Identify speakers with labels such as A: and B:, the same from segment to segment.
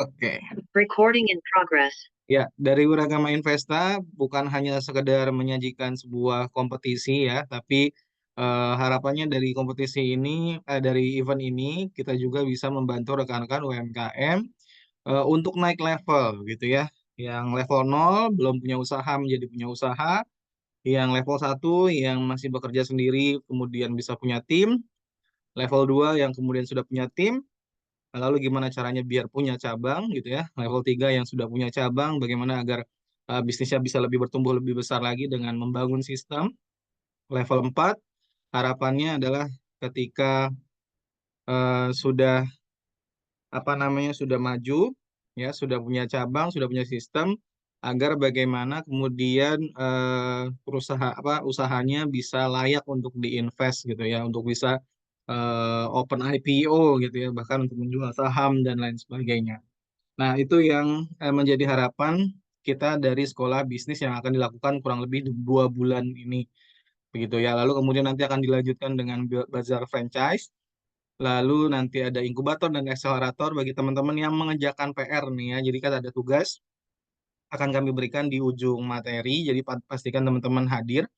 A: Oke.
B: Recording in progress.
A: Ya, dari Wiragama Investa bukan hanya sekedar menyajikan sebuah kompetisi ya, tapi harapannya dari kompetisi ini, dari event ini kita juga bisa membantu rekan-rekan UMKM untuk naik level gitu ya. Yang level 0 belum punya usaha menjadi punya usaha, yang level 1 yang masih bekerja sendiri kemudian bisa punya tim, level 2 yang kemudian sudah punya tim. Lalu gimana caranya biar punya cabang gitu ya. Level 3 yang sudah punya cabang, bagaimana agar bisnisnya bisa lebih bertumbuh lebih besar lagi dengan membangun sistem. Level 4 harapannya adalah ketika sudah apa namanya sudah maju ya, sudah punya cabang, sudah punya sistem agar bagaimana kemudian usahanya bisa layak untuk diinvest gitu ya, untuk bisa open IPO gitu ya, bahkan untuk menjual saham dan lain sebagainya. Nah, itu yang menjadi harapan kita dari sekolah bisnis yang akan dilakukan kurang lebih 2 bulan ini, begitu ya. Lalu kemudian nanti akan dilanjutkan dengan bazar franchise, lalu nanti ada inkubator dan akselerator bagi teman-teman yang mengerjakan PR nih ya. Jadi kan ada tugas akan kami berikan di ujung materi, jadi pastikan teman-teman hadir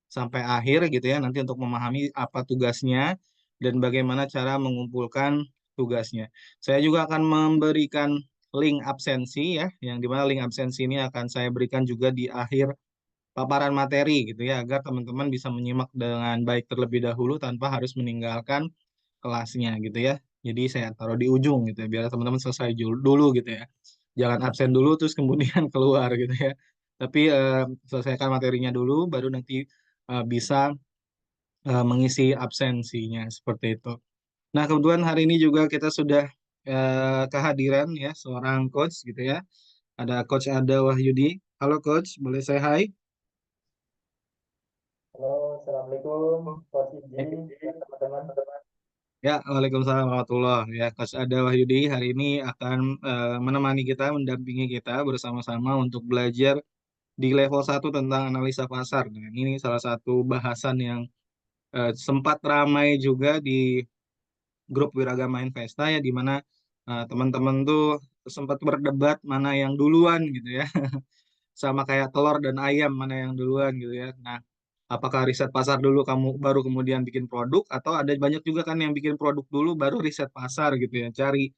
A: sampai akhir gitu ya, nanti untuk memahami apa tugasnya dan bagaimana cara mengumpulkan tugasnya. Saya juga akan memberikan link absensi ya, yang dimana link absensi ini akan saya berikan juga di akhir paparan materi gitu ya, agar teman-teman bisa menyimak dengan baik terlebih dahulu tanpa harus meninggalkan kelasnya gitu ya. Jadi saya taruh di ujung gitu ya, biar teman-teman selesai dulu gitu ya. Jangan absen dulu terus kemudian keluar gitu ya. Tapi selesaikan materinya dulu, baru nanti bisa mengisi absensinya seperti itu. Nah, kebetulan hari ini juga kita sudah kehadiran ya seorang coach gitu ya. Ada Coach Ada Wahyudi. Halo Coach, boleh saya hai?
C: Halo, Assalamualaikum, Coach Iji dan teman-teman.
A: Ya, Waalaikumsalam warahmatullahi ya. Coach Ada Wahyudi hari ini akan menemani kita, mendampingi kita bersama-sama untuk belajar di level 1 tentang analisa pasar. Nah, ini salah satu bahasan yang sempat ramai juga di grup Wiragama Investa ya, di mana teman-teman tuh sempat berdebat mana yang duluan gitu ya. Sama kayak telur dan ayam mana yang duluan gitu ya. Nah, apakah riset pasar dulu kamu baru kemudian bikin produk, atau ada banyak juga kan yang bikin produk dulu baru riset pasar gitu ya. Cari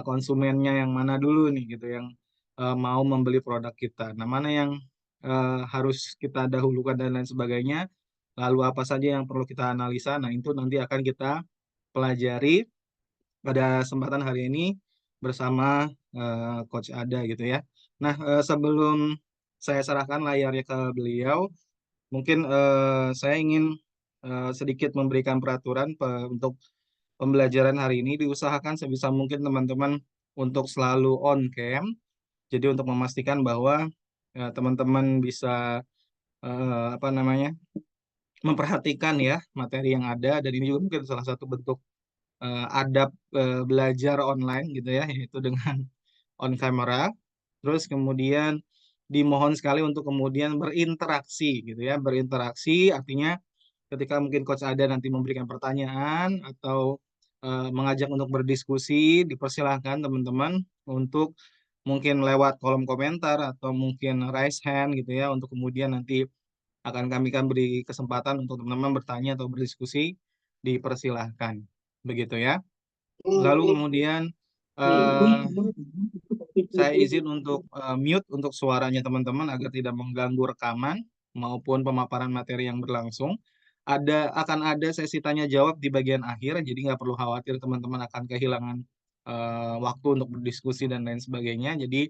A: konsumennya yang mana dulu nih gitu yang mau membeli produk kita. Nah, mana yang harus kita dahulukan dan lain sebagainya. Lalu apa saja yang perlu kita analisa. Nah, itu nanti akan kita pelajari pada kesempatan hari ini bersama Coach Ada gitu ya. Nah, sebelum saya serahkan layarnya ke beliau, mungkin saya ingin sedikit memberikan peraturan untuk pembelajaran hari ini. Diusahakan sebisa mungkin teman-teman untuk selalu on cam. Jadi untuk memastikan bahwa teman-teman bisa apa namanya memperhatikan ya materi yang ada, dan ini juga mungkin salah satu bentuk adab belajar online gitu ya, yaitu dengan on camera. Terus kemudian dimohon sekali untuk kemudian berinteraksi gitu ya. Berinteraksi artinya ketika mungkin coach ada nanti memberikan pertanyaan atau mengajak untuk berdiskusi, dipersilahkan teman-teman untuk mungkin lewat kolom komentar atau mungkin raise hand gitu ya, untuk kemudian nanti akan kami kan beri kesempatan untuk teman-teman bertanya atau berdiskusi, dipersilahkan begitu ya. Lalu kemudian eh, saya izin untuk mute untuk suaranya teman-teman agar tidak mengganggu rekaman maupun pemaparan materi yang berlangsung. Akan ada sesi tanya jawab di bagian akhir, jadi nggak perlu khawatir teman-teman akan kehilangan waktu untuk berdiskusi dan lain sebagainya. Jadi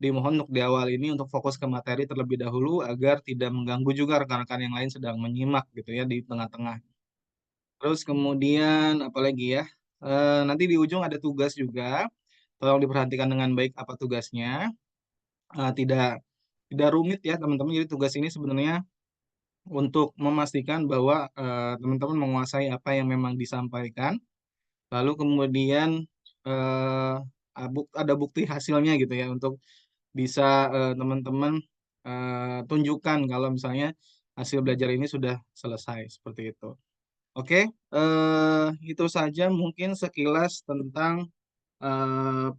A: dimohon untuk di awal ini untuk fokus ke materi terlebih dahulu agar tidak mengganggu juga rekan-rekan yang lain sedang menyimak gitu ya di tengah-tengah. Terus kemudian apalagi ya? Nanti di ujung ada tugas juga. Tolong diperhatikan dengan baik apa tugasnya. Tidak tidak rumit ya teman-teman. Jadi tugas ini sebenarnya untuk memastikan bahwa teman-teman menguasai apa yang memang disampaikan. Lalu kemudian eh, ada bukti hasilnya gitu ya, untuk bisa teman-teman tunjukkan kalau misalnya hasil belajar ini sudah selesai seperti itu. Oke, itu saja mungkin sekilas tentang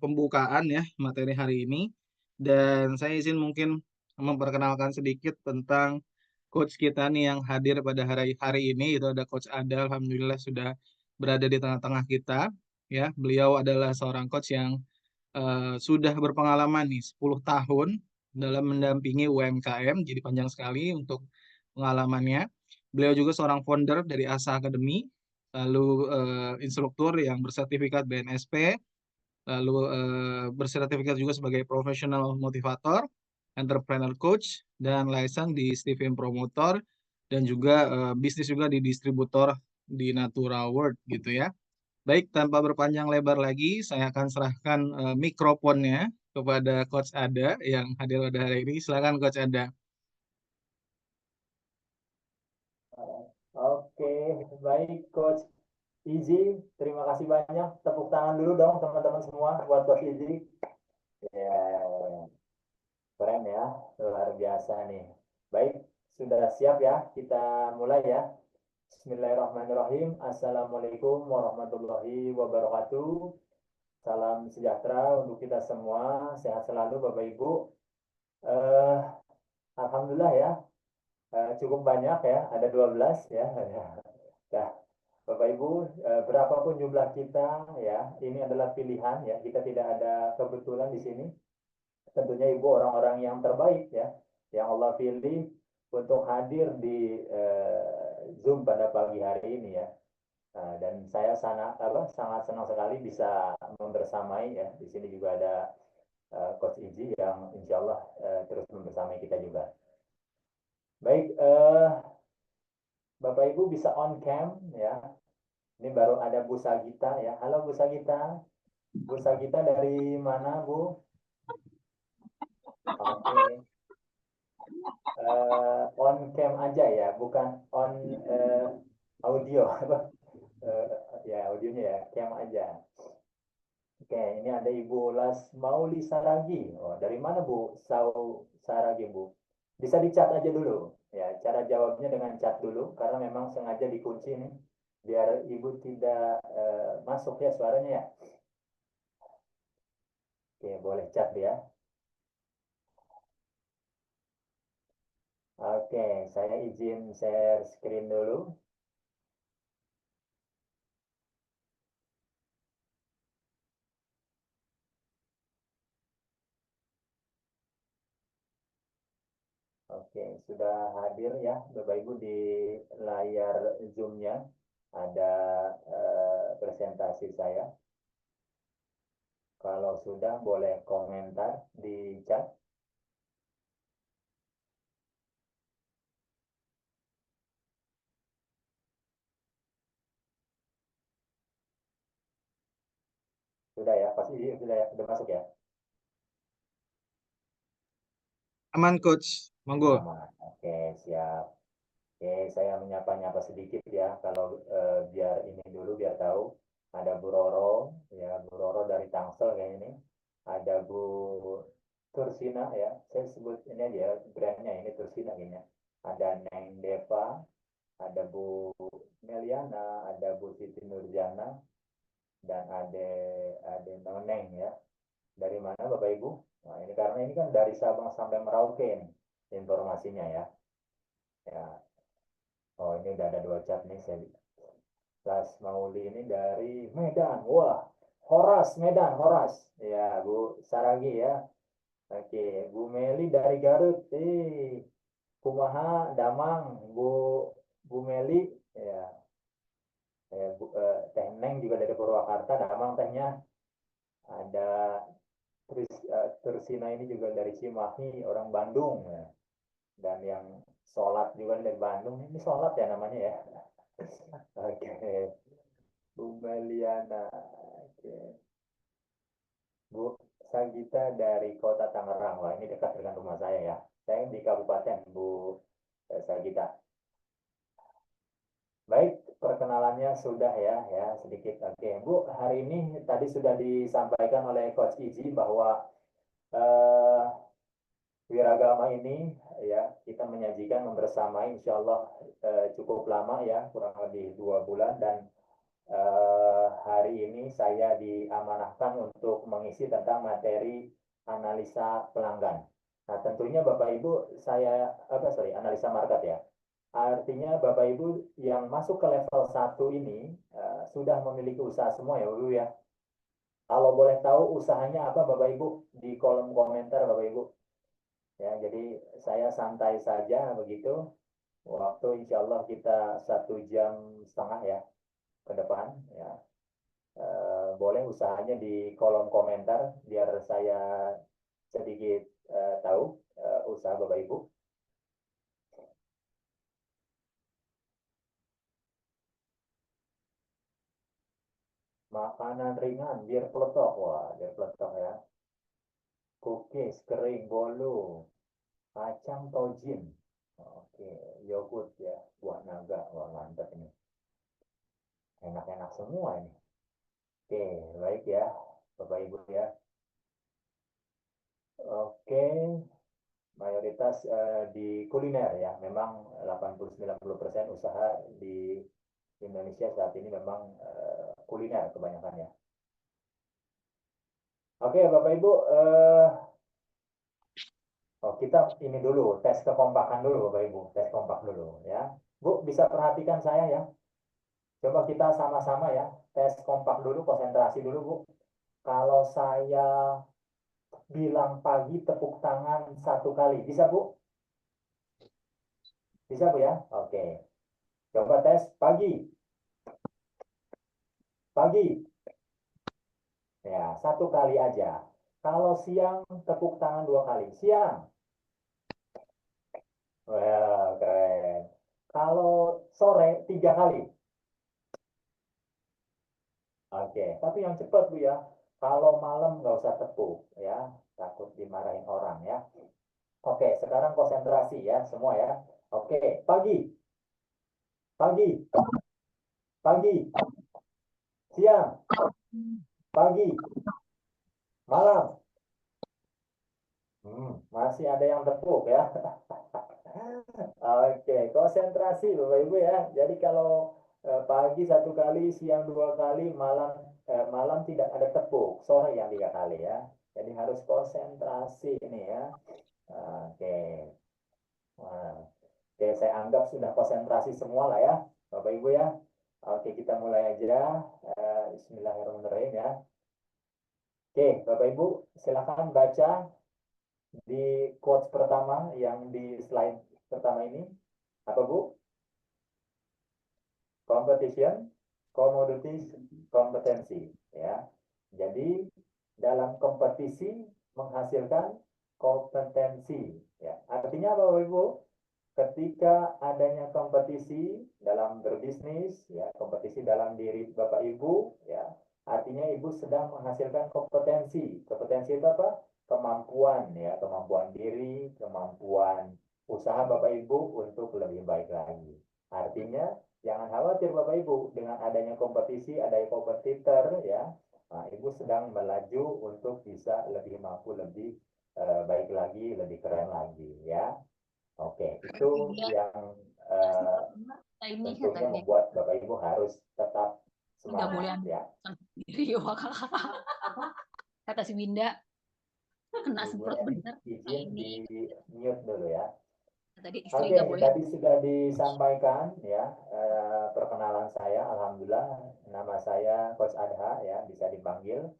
A: pembukaan ya materi hari ini. Dan saya izin mungkin memperkenalkan sedikit tentang coach kita nih yang hadir pada hari ini. Itu ada Coach Ada, alhamdulillah sudah berada di tengah-tengah kita. Ya, beliau adalah seorang coach yang sudah berpengalaman nih 10 tahun dalam mendampingi UMKM, jadi panjang sekali untuk pengalamannya. Beliau juga seorang founder dari ASA Academy, lalu instruktur yang bersertifikat BNSP, lalu bersertifikat juga sebagai professional motivator, entrepreneur coach, dan license di Steven Promotor, dan juga bisnis juga di distributor di Natura World gitu ya. Baik, tanpa berpanjang lebar lagi, saya akan serahkan mikrofonnya kepada Coach Ada yang hadir pada hari ini. Silakan Coach Ada.
C: Oke, baik Coach Izzy. Terima kasih banyak. Tepuk tangan dulu dong teman-teman semua buat Coach Izzy. Ya, keren ya, luar biasa nih. Baik, sudah siap ya? Kita mulai ya. Bismillahirrahmanirrahim. Assalamualaikum warahmatullahi wabarakatuh. Salam sejahtera untuk kita semua. Sehat selalu Bapak Ibu. Eh, Alhamdulillah ya, cukup banyak ya, ada 12 ya. Nah, Bapak Ibu, berapapun jumlah kita ya, ini adalah pilihan ya. Kita tidak ada kebetulan di sini. Tentunya Ibu orang-orang yang terbaik ya, yang Allah pilih untuk hadir di Zoom pada pagi hari ini ya. Dan saya sangat senang sekali bisa membersamai ya. Di sini juga ada Coach Iji yang insya Allah terus membersamai kita juga. Baik, Bapak Ibu bisa on cam ya. Ini baru ada Bu Sagita ya. Halo Bu Sagita. Bu Sagita dari mana Bu? Oke. On cam aja ya, bukan on audio. uh, ya audionya ya, cam aja. Oke, ini ada Ibu Las Mauli Saragi. Oh, dari mana Bu Saragi Bu? Bisa dicat aja dulu. Ya, cara jawabnya dengan cat dulu karena memang sengaja dikunci nih biar Ibu tidak masuk ya suaranya ya. Oke, boleh cat ya. Oke, saya izin share screen dulu. Oke, sudah hadir ya Bapak Ibu di layar Zoom-nya. Ada presentasi saya. Kalau sudah boleh komentar di chat. Sudah ya, pasti sudah ya, sudah masuk ya.
A: Aman Coach, monggo.
C: Aman. Oke, siap. Oke, saya menyapa-nyapa sedikit ya, kalau biar ini dulu, biar tahu. Ada Bu Roro, ya Bu Roro dari Tangsel kayak ini. Ada Bu Tursina ya, saya sebut ini aja brandnya ini Tursina kayaknya. Ada Neng Deva, ada Bu Meliana, ada Bu Siti Nurjana, dan ada Noneng ya. Dari mana Bapak Ibu? Nah, ini karena ini kan dari Sabang sampai Merauke nih informasinya ya. Ya, oh ini udah ada 2 chat nih saya. Las Mauli ini dari Medan. Wah, Horas Medan, Horas. Ya, Bu Saragi ya. Oke, Bu Meli dari Garut. Kumaha Damang, Bu Meli ya. Teh Neng juga dari Purwakarta, Damang tehnya. Ada Tursina ini juga dari Cimahi, orang Bandung ya. Dan yang sholat juga dari Bandung, ini sholat ya namanya ya. Oke, Bu Meliana. Oke. Bu Sagita dari Kota Tangerang. Wah, ini dekat dengan rumah saya ya. Saya di Kabupaten, Bu Sagita. Baik, perkenalannya sudah ya sedikit. Oke, Bu, hari ini tadi sudah disampaikan oleh Coach Iji bahwa eh, Wiragama ini ya kita menyajikan membersamai insya Allah cukup lama ya, kurang lebih 2 bulan, dan hari ini saya diamanahkan untuk mengisi tentang materi analisa pelanggan. Nah, tentunya Bapak Ibu analisa market ya. Artinya Bapak Ibu yang masuk ke level 1 ini sudah memiliki usaha semua ya Bapak Ibu ya. Kalau boleh tahu usahanya apa Bapak Ibu di kolom komentar Bapak Ibu. Ya, jadi saya santai saja begitu. Waktu insya Allah kita 1,5 jam ya ke depan ya. Boleh usahanya di kolom komentar biar saya sedikit tahu usaha Bapak Ibu. Makanan ringan biar peletok, wah biar peletok ya. Cookies kering bolu, kacang tojin, oke, yogurt ya, buah naga, wah mantap ini, enak-enak semua ini. Oke, baik ya, Bapak Ibu ya. Oke, mayoritas di kuliner ya, memang 80-90% usaha di Indonesia saat ini memang kuliner kebanyakannya. Oke, Bapak Ibu, kita ini dulu tes kekompakan dulu, Bapak Ibu, tes kompak dulu ya. Bu, bisa perhatikan saya ya. Coba kita sama-sama ya, tes kompak dulu, konsentrasi dulu, Bu. Kalau saya bilang pagi, tepuk tangan 1 kali, bisa Bu? Bisa Bu ya? Oke. Coba tes pagi. Pagi. Ya, 1 kali aja. Kalau siang, tepuk tangan 2 kali. Siang. Wah, keren. Kalau sore, 3 kali. Oke, tapi yang cepat Bu ya. Kalau malam nggak usah tepuk ya, takut dimarahin orang ya. Oke, sekarang konsentrasi ya semua ya. Oke, pagi, pagi, pagi, siang, pagi, malam. Masih ada yang tepuk ya. Oke, konsentrasi Bapak Ibu ya. Jadi kalau pagi 1 kali, siang 2 kali, malam tidak ada tepuk, sore yang 3 kali ya. Jadi harus konsentrasi ini ya. Oke. Nah, oke, saya anggap sudah konsentrasi semua lah ya, Bapak Ibu ya. Oke, kita mulai aja. Bismillahirrahmanirrahim ya. Oke, Bapak Ibu, silakan baca di quotes pertama yang di slide pertama ini. Apa Bu? Competition, commodities, kompetensi ya. Jadi dalam kompetisi menghasilkan kompetensi ya. Artinya apa Bapak Ibu? Ketika adanya kompetisi dalam berbisnis ya, kompetisi dalam diri Bapak Ibu ya, artinya Ibu sedang menghasilkan kompetensi. Kompetensi itu apa? Kemampuan ya, kemampuan diri, kemampuan usaha Bapak Ibu untuk lebih baik lagi. Artinya jangan khawatir Bapak Ibu, dengan adanya kompetisi, adanya kompetitor ya, nah, Ibu sedang melaju untuk bisa lebih mampu, lebih baik lagi, lebih keren lagi ya. Oke, itu yang
D: ini
C: tentunya membuat Bapak Ibu harus tetap
D: nggak boleh
C: semangat ya.
D: sendiri kata si Winda kena
C: Ibu
D: semprot bener
C: izin
D: ini
C: di mute dulu ya.
D: tadi istri
C: Oke,
D: nggak boleh.
C: tadi sudah disampaikan ya perkenalan saya. Alhamdulillah, nama saya Coach Adha ya, bisa dipanggil.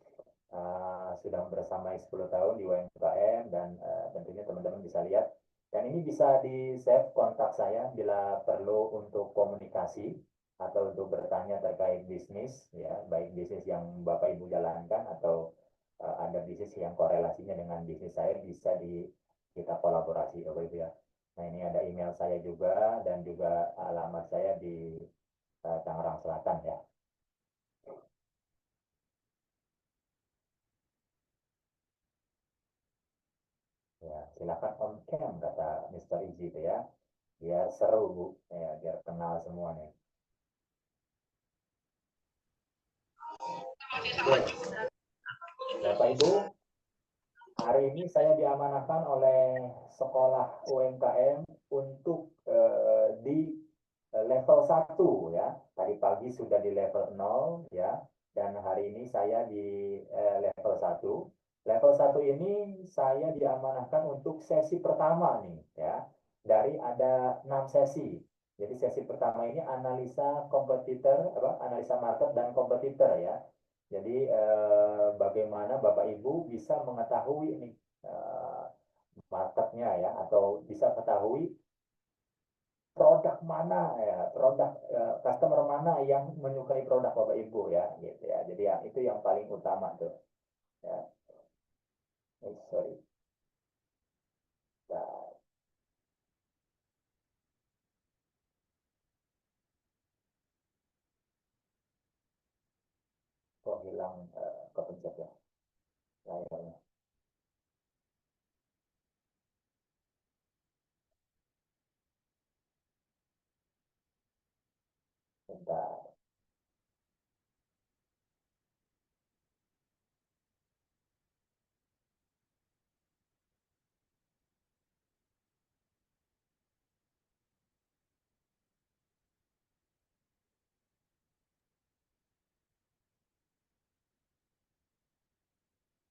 C: Sudah bersama 10 tahun di UMKM dan tentunya teman-teman bisa lihat. Dan ini bisa di-save kontak saya bila perlu untuk komunikasi atau untuk bertanya terkait bisnis, ya, baik bisnis yang Bapak Ibu jalankan atau ada bisnis yang korelasinya dengan bisnis saya, bisa kita kolaborasi, Bapak Ibu ya. Nah, ini ada email saya juga dan juga alamat saya di Tangerang Selatan ya. Ya, silakan on cam kata Mr. Iji itu ya. Biar seru Bu, ya, biar kenal semua nih. Oke. Bapak Ibu, hari ini saya diamanahkan oleh sekolah UMKM untuk di level 1 ya. Tadi pagi sudah di level 0 ya. Dan hari ini saya di level 1. Level 1 ini saya diamanahkan untuk sesi pertama nih ya. Dari ada 6 sesi. Jadi sesi pertama ini analisa kompetitor, analisa market dan kompetitor ya. Jadi bagaimana Bapak Ibu bisa mengetahui ini marketnya ya, atau bisa ketahui produk mana ya, produk customer mana yang menyukai produk Bapak Ibu ya, gitu ya. Jadi ya, itu yang paling utama tuh. Ya. Sorry. Nah, kok hilang kepencet ya layarnya. Bentar.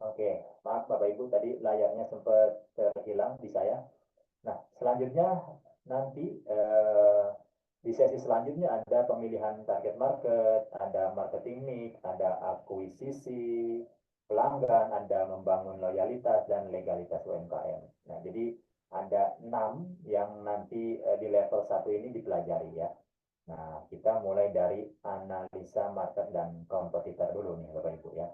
C: Oke, maaf Bapak Ibu tadi layarnya sempat terhilang di saya. Nah, selanjutnya nanti di sesi selanjutnya ada pemilihan target market, ada marketing mix, ada akuisisi pelanggan, ada membangun loyalitas dan legalitas UMKM. Nah, jadi ada 6 yang nanti di level 1 ini dipelajari ya. Nah, kita mulai dari analisa market dan kompetitor dulu nih Bapak Ibu ya.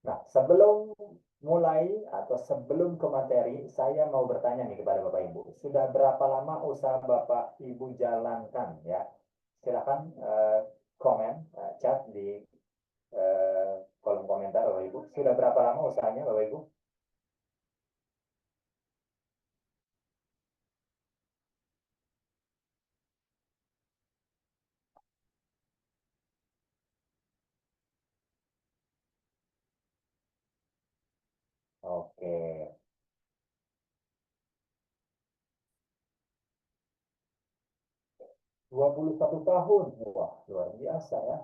C: Nah, sebelum mulai atau sebelum ke materi, saya mau bertanya nih kepada Bapak Ibu. Sudah berapa lama usaha Bapak Ibu jalankan ya? Silakan komen, chat di kolom komentar Bapak Ibu. Sudah berapa lama usahanya Bapak Ibu? Oke. 21 tahun. Wah, luar biasa ya.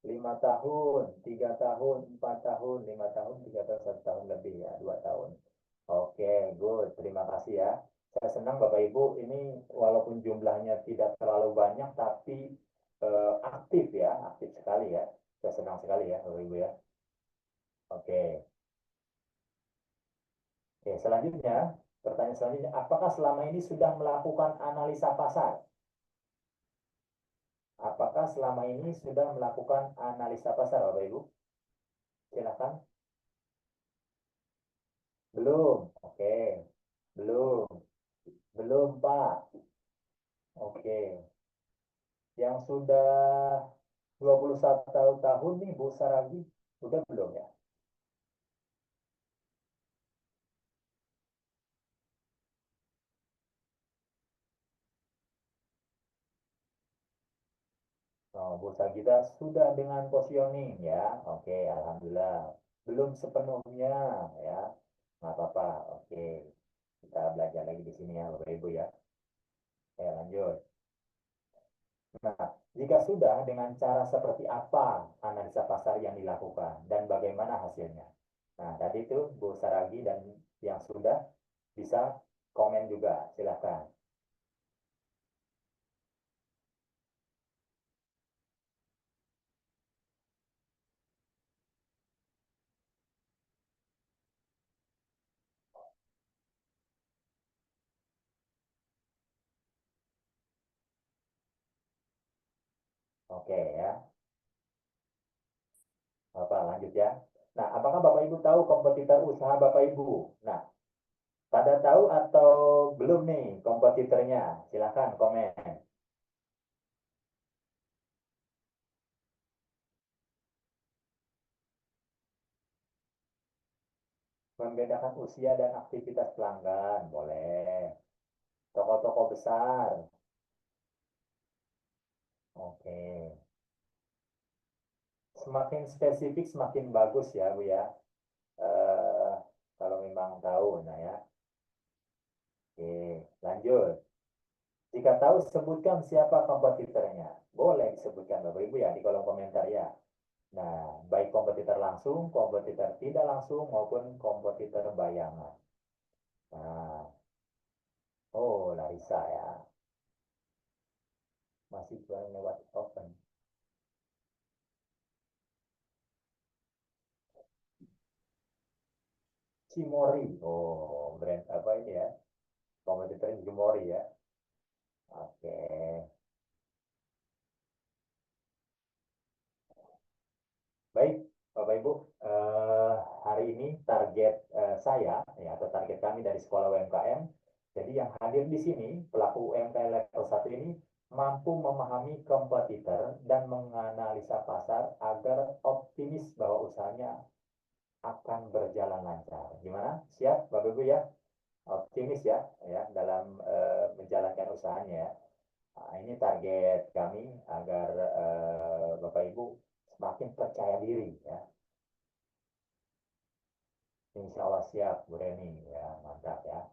C: 5 tahun, 3 tahun, 4 tahun, 5 tahun, 3 tahun, 1 tahun lebih ya, 2 tahun. Oke, good. Terima kasih ya. Saya senang Bapak Ibu ini walaupun jumlahnya tidak terlalu banyak, tapi aktif ya, aktif sekali ya. Saya senang sekali ya Bapak Ibu ya. Oke. Oke, selanjutnya, pertanyaan selanjutnya, apakah selama ini sudah melakukan analisa pasar? Apakah selama ini sudah melakukan analisa pasar Bapak Ibu? Silakan. Belum. Oke. Belum. Belum, Pak. Oke. Yang sudah 21 tahun nih Bu Saragi, udah belum ya? Oh, Bu Sagita sudah dengan positioning ya. Oke, Alhamdulillah. Belum sepenuhnya ya. Nggak apa-apa. Oke. Kita belajar lagi di sini ya Bapak Ibu ya. Oke, lanjut. Nah, jika sudah, dengan cara seperti apa analisa pasar yang dilakukan dan bagaimana hasilnya? Nah, tadi itu Bu Saragi dan yang sudah bisa komen juga, silahkan. Oke ya, Bapak lanjut ya. Nah, apakah Bapak Ibu tahu kompetitor usaha Bapak Ibu? Nah, pada tahu atau belum nih kompetitornya? Silahkan komen. Membedakan usia dan aktivitas pelanggan, boleh. Toko-toko besar, oke. Semakin spesifik semakin bagus ya Bu ya. Eh, kalau memang tahu, nah ya. Oke, lanjut. Jika tahu, sebutkan siapa kompetitornya. Boleh disebutkan Bapak Ibu ya di kolom komentar ya. Nah, baik kompetitor langsung, kompetitor tidak langsung, maupun kompetitor bayangan. Nah, oh Larissa ya. Masih jualan lewat open. Cimori. Oh, brand apa ini ya? Kompetitornya Cimori ya. Oke. Baik, Bapak Ibu, hari ini target saya ya atau target kami dari Sekolah UMKM. Jadi yang hadir di sini pelaku UMKM level 1 ini mampu memahami kompetitor dan menganalisa pasar agar optimis bahwa usahanya akan berjalan lancar. Gimana? Siap, Bapak Ibu ya? Optimis ya, dalam menjalankan usahanya ya. Nah, ini target kami agar Bapak Ibu semakin percaya diri ya. Insya Allah siap, Bu Reni. Ya, mantap ya.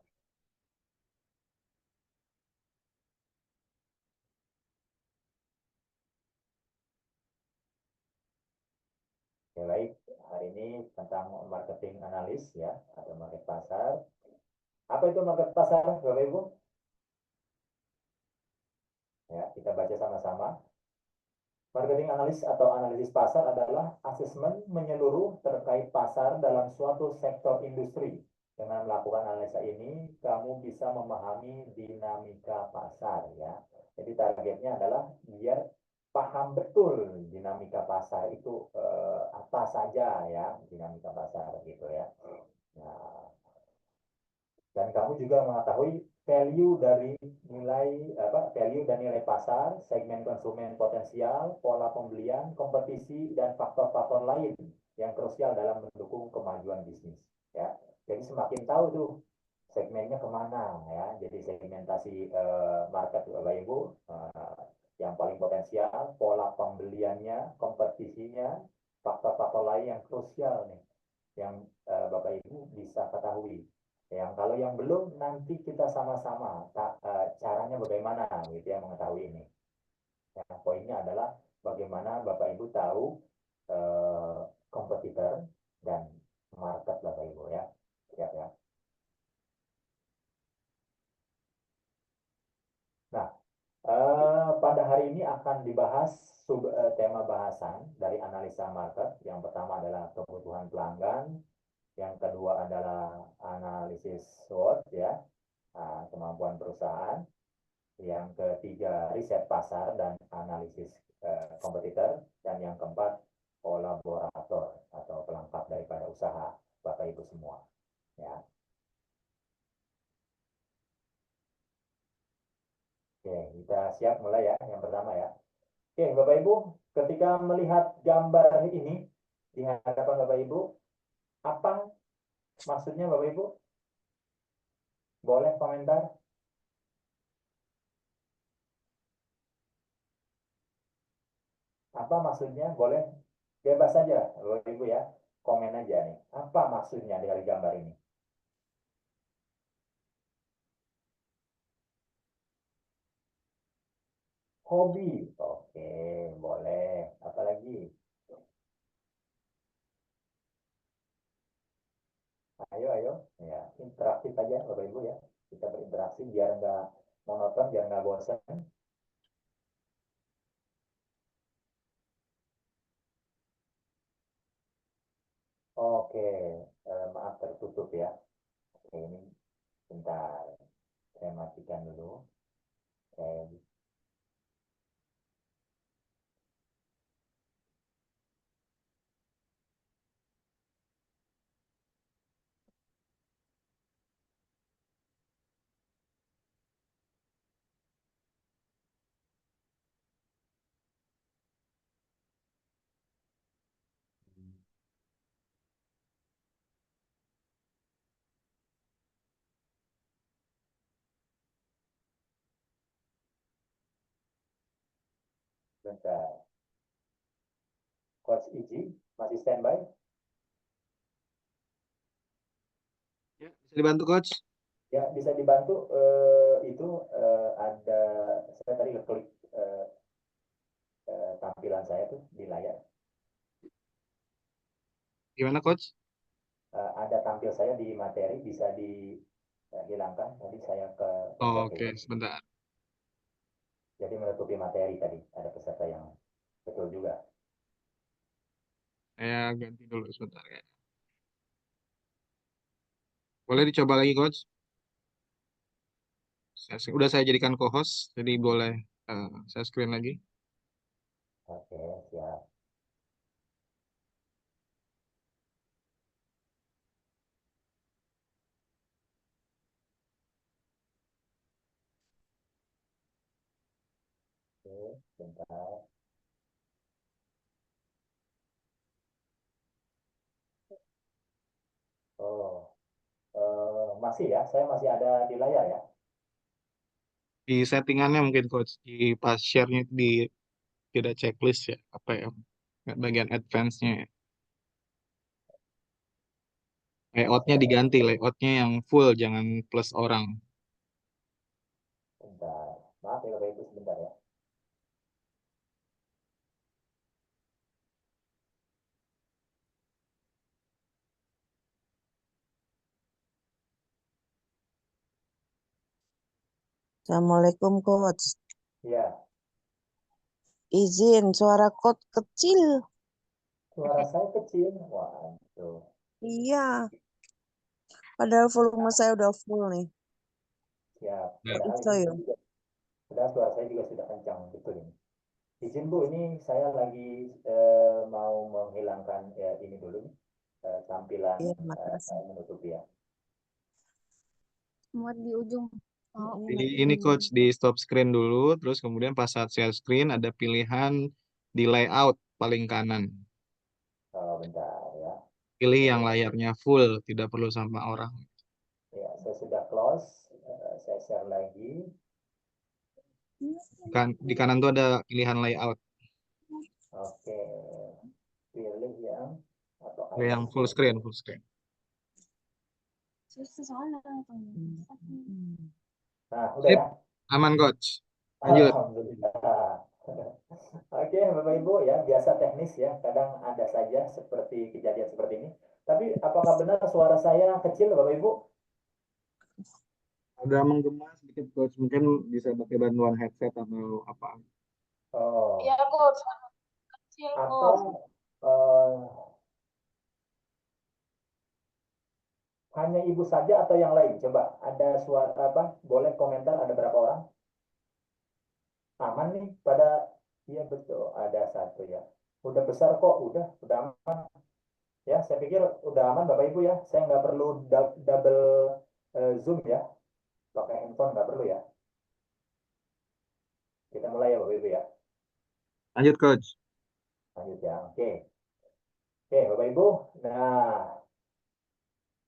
C: Oke, baik. Hari ini tentang marketing analis ya, atau market pasar. Apa itu market pasar, Bapak Ibu? Ya, kita baca sama-sama. Marketing analis atau analisis pasar adalah asesmen menyeluruh terkait pasar dalam suatu sektor industri. Dengan melakukan analisa ini, kamu bisa memahami dinamika pasar ya. Jadi targetnya adalah biar paham betul dinamika pasar itu apa saja ya dinamika pasar gitu ya. Nah, dan kamu juga mengetahui value dari value dan nilai pasar, segmen konsumen potensial, pola pembelian, kompetisi, dan faktor-faktor lain yang krusial dalam mendukung kemajuan bisnis. Ya, jadi semakin tahu tuh segmennya kemana ya. Jadi segmentasi market Bapak Ibu yang paling potensial, pola pembeliannya, kompetisinya, faktor-faktor lain yang krusial nih yang Bapak Ibu bisa ketahui. Yang kalau yang belum nanti kita sama-sama caranya bagaimana gitu ya mengetahui ini. Ya, poinnya adalah bagaimana Bapak Ibu tahu eh, kompetitor dan market Bapak Ibu ya. Siap ya. Nah, pada hari ini akan dibahas tema bahasan dari analisa market. Yang pertama adalah kebutuhan pelanggan, yang kedua adalah analisis SWOT ya, kemampuan perusahaan, yang ketiga riset pasar dan analisis kompetitor, dan yang keempat kolaborator atau pelengkap daripada usaha Bapak Ibu semua ya. Oke, kita siap mulai ya yang pertama ya. Oke, Bapak Ibu, ketika melihat gambar ini di hadapan Bapak Ibu, apa maksudnya Bapak Ibu? Boleh komentar? Apa maksudnya? Boleh bebas saja Bapak Ibu ya. Komen aja nih. Apa maksudnya dari gambar ini? Hobi. Oke, boleh. Apalagi? Ayo, ayo. Ya, interaktif aja Bapak Ibu ya. Kita berinteraksi biar nggak monoton, biar nggak bosan. Oke, maaf tertutup ya. Oke, ini bentar. Saya matikan dulu. Oke, bentar. Coach Iji, masih standby?
A: Ya, bisa dibantu Coach?
C: Ya, bisa dibantu itu ada, saya tadi klik tampilan saya tuh di layar.
A: Gimana Coach?
C: Ada tampil saya di materi, bisa dihilangkan. Tadi saya ke
A: Oh,
C: pencet
A: oke,
C: reload.
A: sebentar.
C: Jadi menutupi materi tadi. Ada peserta yang betul juga.
A: Saya ganti dulu sebentar ya. Boleh dicoba lagi Coach? Udah saya jadikan co-host, jadi boleh saya screen lagi.
C: Oke, siap. Oke, bentar. Oh, masih ya, saya masih ada di layar ya.
A: Di settingannya mungkin Coach, di pas share-nya itu di tidak checklist ya, apa ya, bagian advance-nya ya. Layout-nya diganti, layout-nya yang full, jangan plus orang.
C: Bentar. Maaf ya Bapak Ibu, sebentar ya.
E: Assalamualaikum Coach.
C: Iya,
E: Izin suara Coach kecil.
C: suara saya kecil. Waduh.
E: Iya, padahal volume saya udah full nih.
C: Siap.
A: Ya.
C: Padahal suara saya juga sudah kencang, betul ini. Izin Bu, ini saya lagi mau menghilangkan ya, ini dulu nih, tampilan
E: Iya, makasih.
C: menutupi ya.
D: Muat di ujung. Oh,
A: Ini Coach, di stop screen dulu, terus kemudian pas saat share screen ada pilihan di layout paling kanan.
C: Oh, bentar ya.
A: Pilih yang layarnya full, tidak perlu sama orang.
C: Ya, saya sudah close. Saya share lagi.
A: Di kanan tuh ada pilihan layout,
C: Oke, pilih yang atau
A: yang full screen, full screen.
C: Nah, udah
A: Sip,
C: ya.
A: aman Coach. Lanjut.
C: Alhamdulillah. Oke, Bapak Ibu ya, biasa teknis ya, kadang ada saja seperti kejadian seperti ini. Tapi apakah benar suara saya kecil, Bapak Ibu?
A: Agak menggema sedikit Coach, mungkin bisa pakai bantuan headset atau apa.
C: Oh,
D: Iya, Coach. Kecil,
C: atau
D: Coach.
C: eh, hanya Ibu saja atau yang lain? Coba ada suara apa? Boleh komentar ada berapa orang? Aman nih pada, iya betul, ada satu ya. Udah besar kok, udah aman. Ya, saya pikir udah aman Bapak Ibu ya. Saya nggak perlu double zoom ya. Pakai handphone nggak perlu ya. Kita mulai ya Bapak Ibu ya.
A: Lanjut Coach.
C: Lanjut ya. Oke. Oke Bapak Ibu. Nah,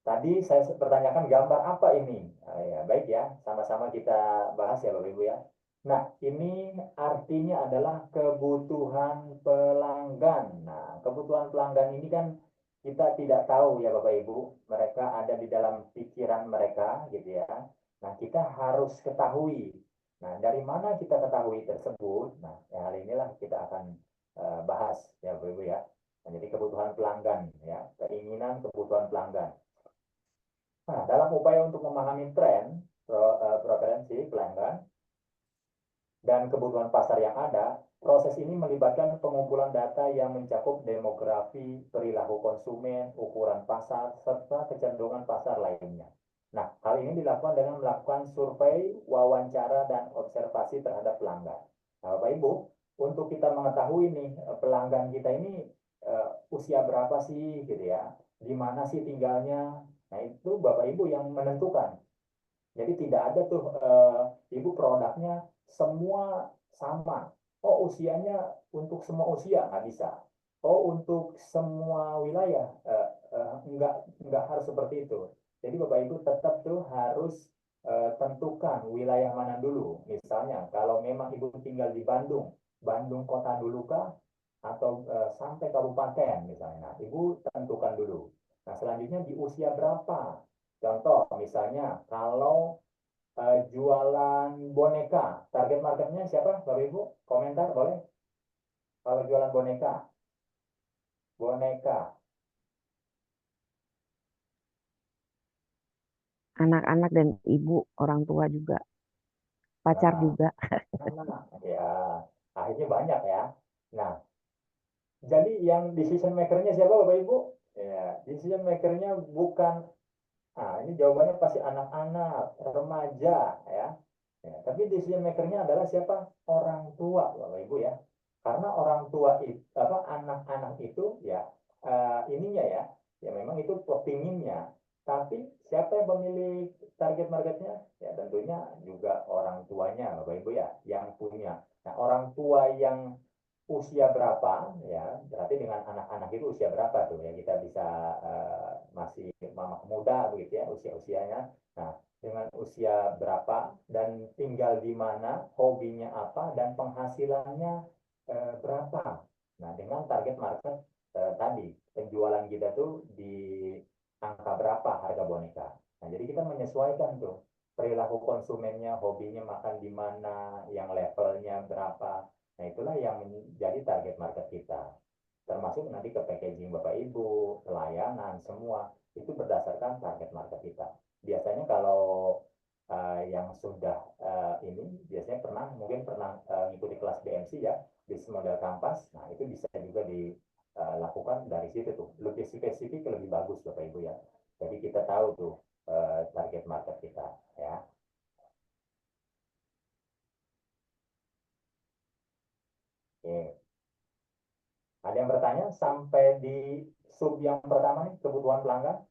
C: tadi saya pertanyakan gambar apa ini? Nah, ya, baik ya. Sama-sama kita bahas ya Bapak Ibu ya. Nah, ini artinya adalah kebutuhan pelanggan. Nah, kebutuhan pelanggan ini kan kita tidak tahu ya Bapak Ibu. Mereka ada di dalam pikiran mereka gitu ya. Nah, kita harus ketahui. Nah, dari mana kita ketahui tersebut? Nah, ya, hal inilah kita akan bahas ya Bapak Ibu ya. Nah, jadi kebutuhan pelanggan ya, keinginan kebutuhan pelanggan. Nah, dalam upaya untuk memahami tren, preferensi pelanggan, dan kebutuhan pasar yang ada, proses ini melibatkan pengumpulan data yang mencakup demografi, perilaku konsumen, ukuran pasar, serta kecenderungan pasar lainnya. Nah, hal ini dilakukan dengan melakukan survei, wawancara, dan observasi terhadap pelanggan. Nah, Bapak Ibu, untuk kita mengetahui nih pelanggan kita ini usia berapa sih gitu ya, di mana sih tinggalnya. Nah, itu Bapak Ibu yang menentukan. Jadi tidak ada tuh ibu produknya semua sama. Oh usianya untuk semua usia nggak bisa. Oh untuk semua wilayah nggak harus seperti itu. Jadi bapak ibu tetap tuh harus tentukan wilayah mana dulu. Misalnya kalau memang ibu tinggal di Bandung, Bandung kota dulu kah? Atau sampai kabupaten misalnya. Nah, ibu tentukan dulu. Nah selanjutnya di usia berapa? Contoh, misalnya kalau jualan boneka, target marketnya siapa, Bapak Ibu? Komentar boleh? Kalau jualan boneka,
F: Anak-anak dan ibu, orang tua juga, pacar
C: nah,
F: juga.
C: ya, akhirnya banyak ya. Nah, jadi yang decision makernya siapa, Bapak Ibu? Ya, decision makernya bukan. Nah, ini jawabannya pasti anak-anak, remaja, ya. Ya, tapi decision makernya adalah siapa? Orang tua, Bapak Ibu ya. Karena orang tua itu, apa, anak-anak itu ya, ininya ya, ya memang itu pinginnya. Tapi siapa yang pemilik target marketnya? Ya tentunya juga orang tuanya, Bapak Ibu ya, yang punya. Nah, orang tua yang usia berapa ya, berarti dengan anak-anak itu usia berapa tuh ya, kita bisa masih mama muda begitu ya usia-usianya. Nah, dengan usia berapa dan tinggal di mana, hobinya apa, dan penghasilannya berapa. Nah, dengan target market tadi, penjualan kita tuh di angka berapa harga boneka. Nah, jadi kita menyesuaikan tuh perilaku konsumennya, hobinya makan di mana, yang levelnya berapa. Nah, itulah yang menjadi target market kita. Termasuk nanti ke packaging Bapak Ibu, pelayanan, semua. Itu berdasarkan target market kita. Biasanya kalau yang sudah ini, biasanya mungkin pernah ngikuti kelas BMC ya, Business Model Canvas. Nah, itu bisa juga dilakukan dari situ tuh. Lebih spesifik, lebih bagus Bapak Ibu ya. Jadi kita tahu tuh target market kita ya. Oke. Ada yang bertanya sampai di sub yang pertama nih, kebutuhan pelanggan?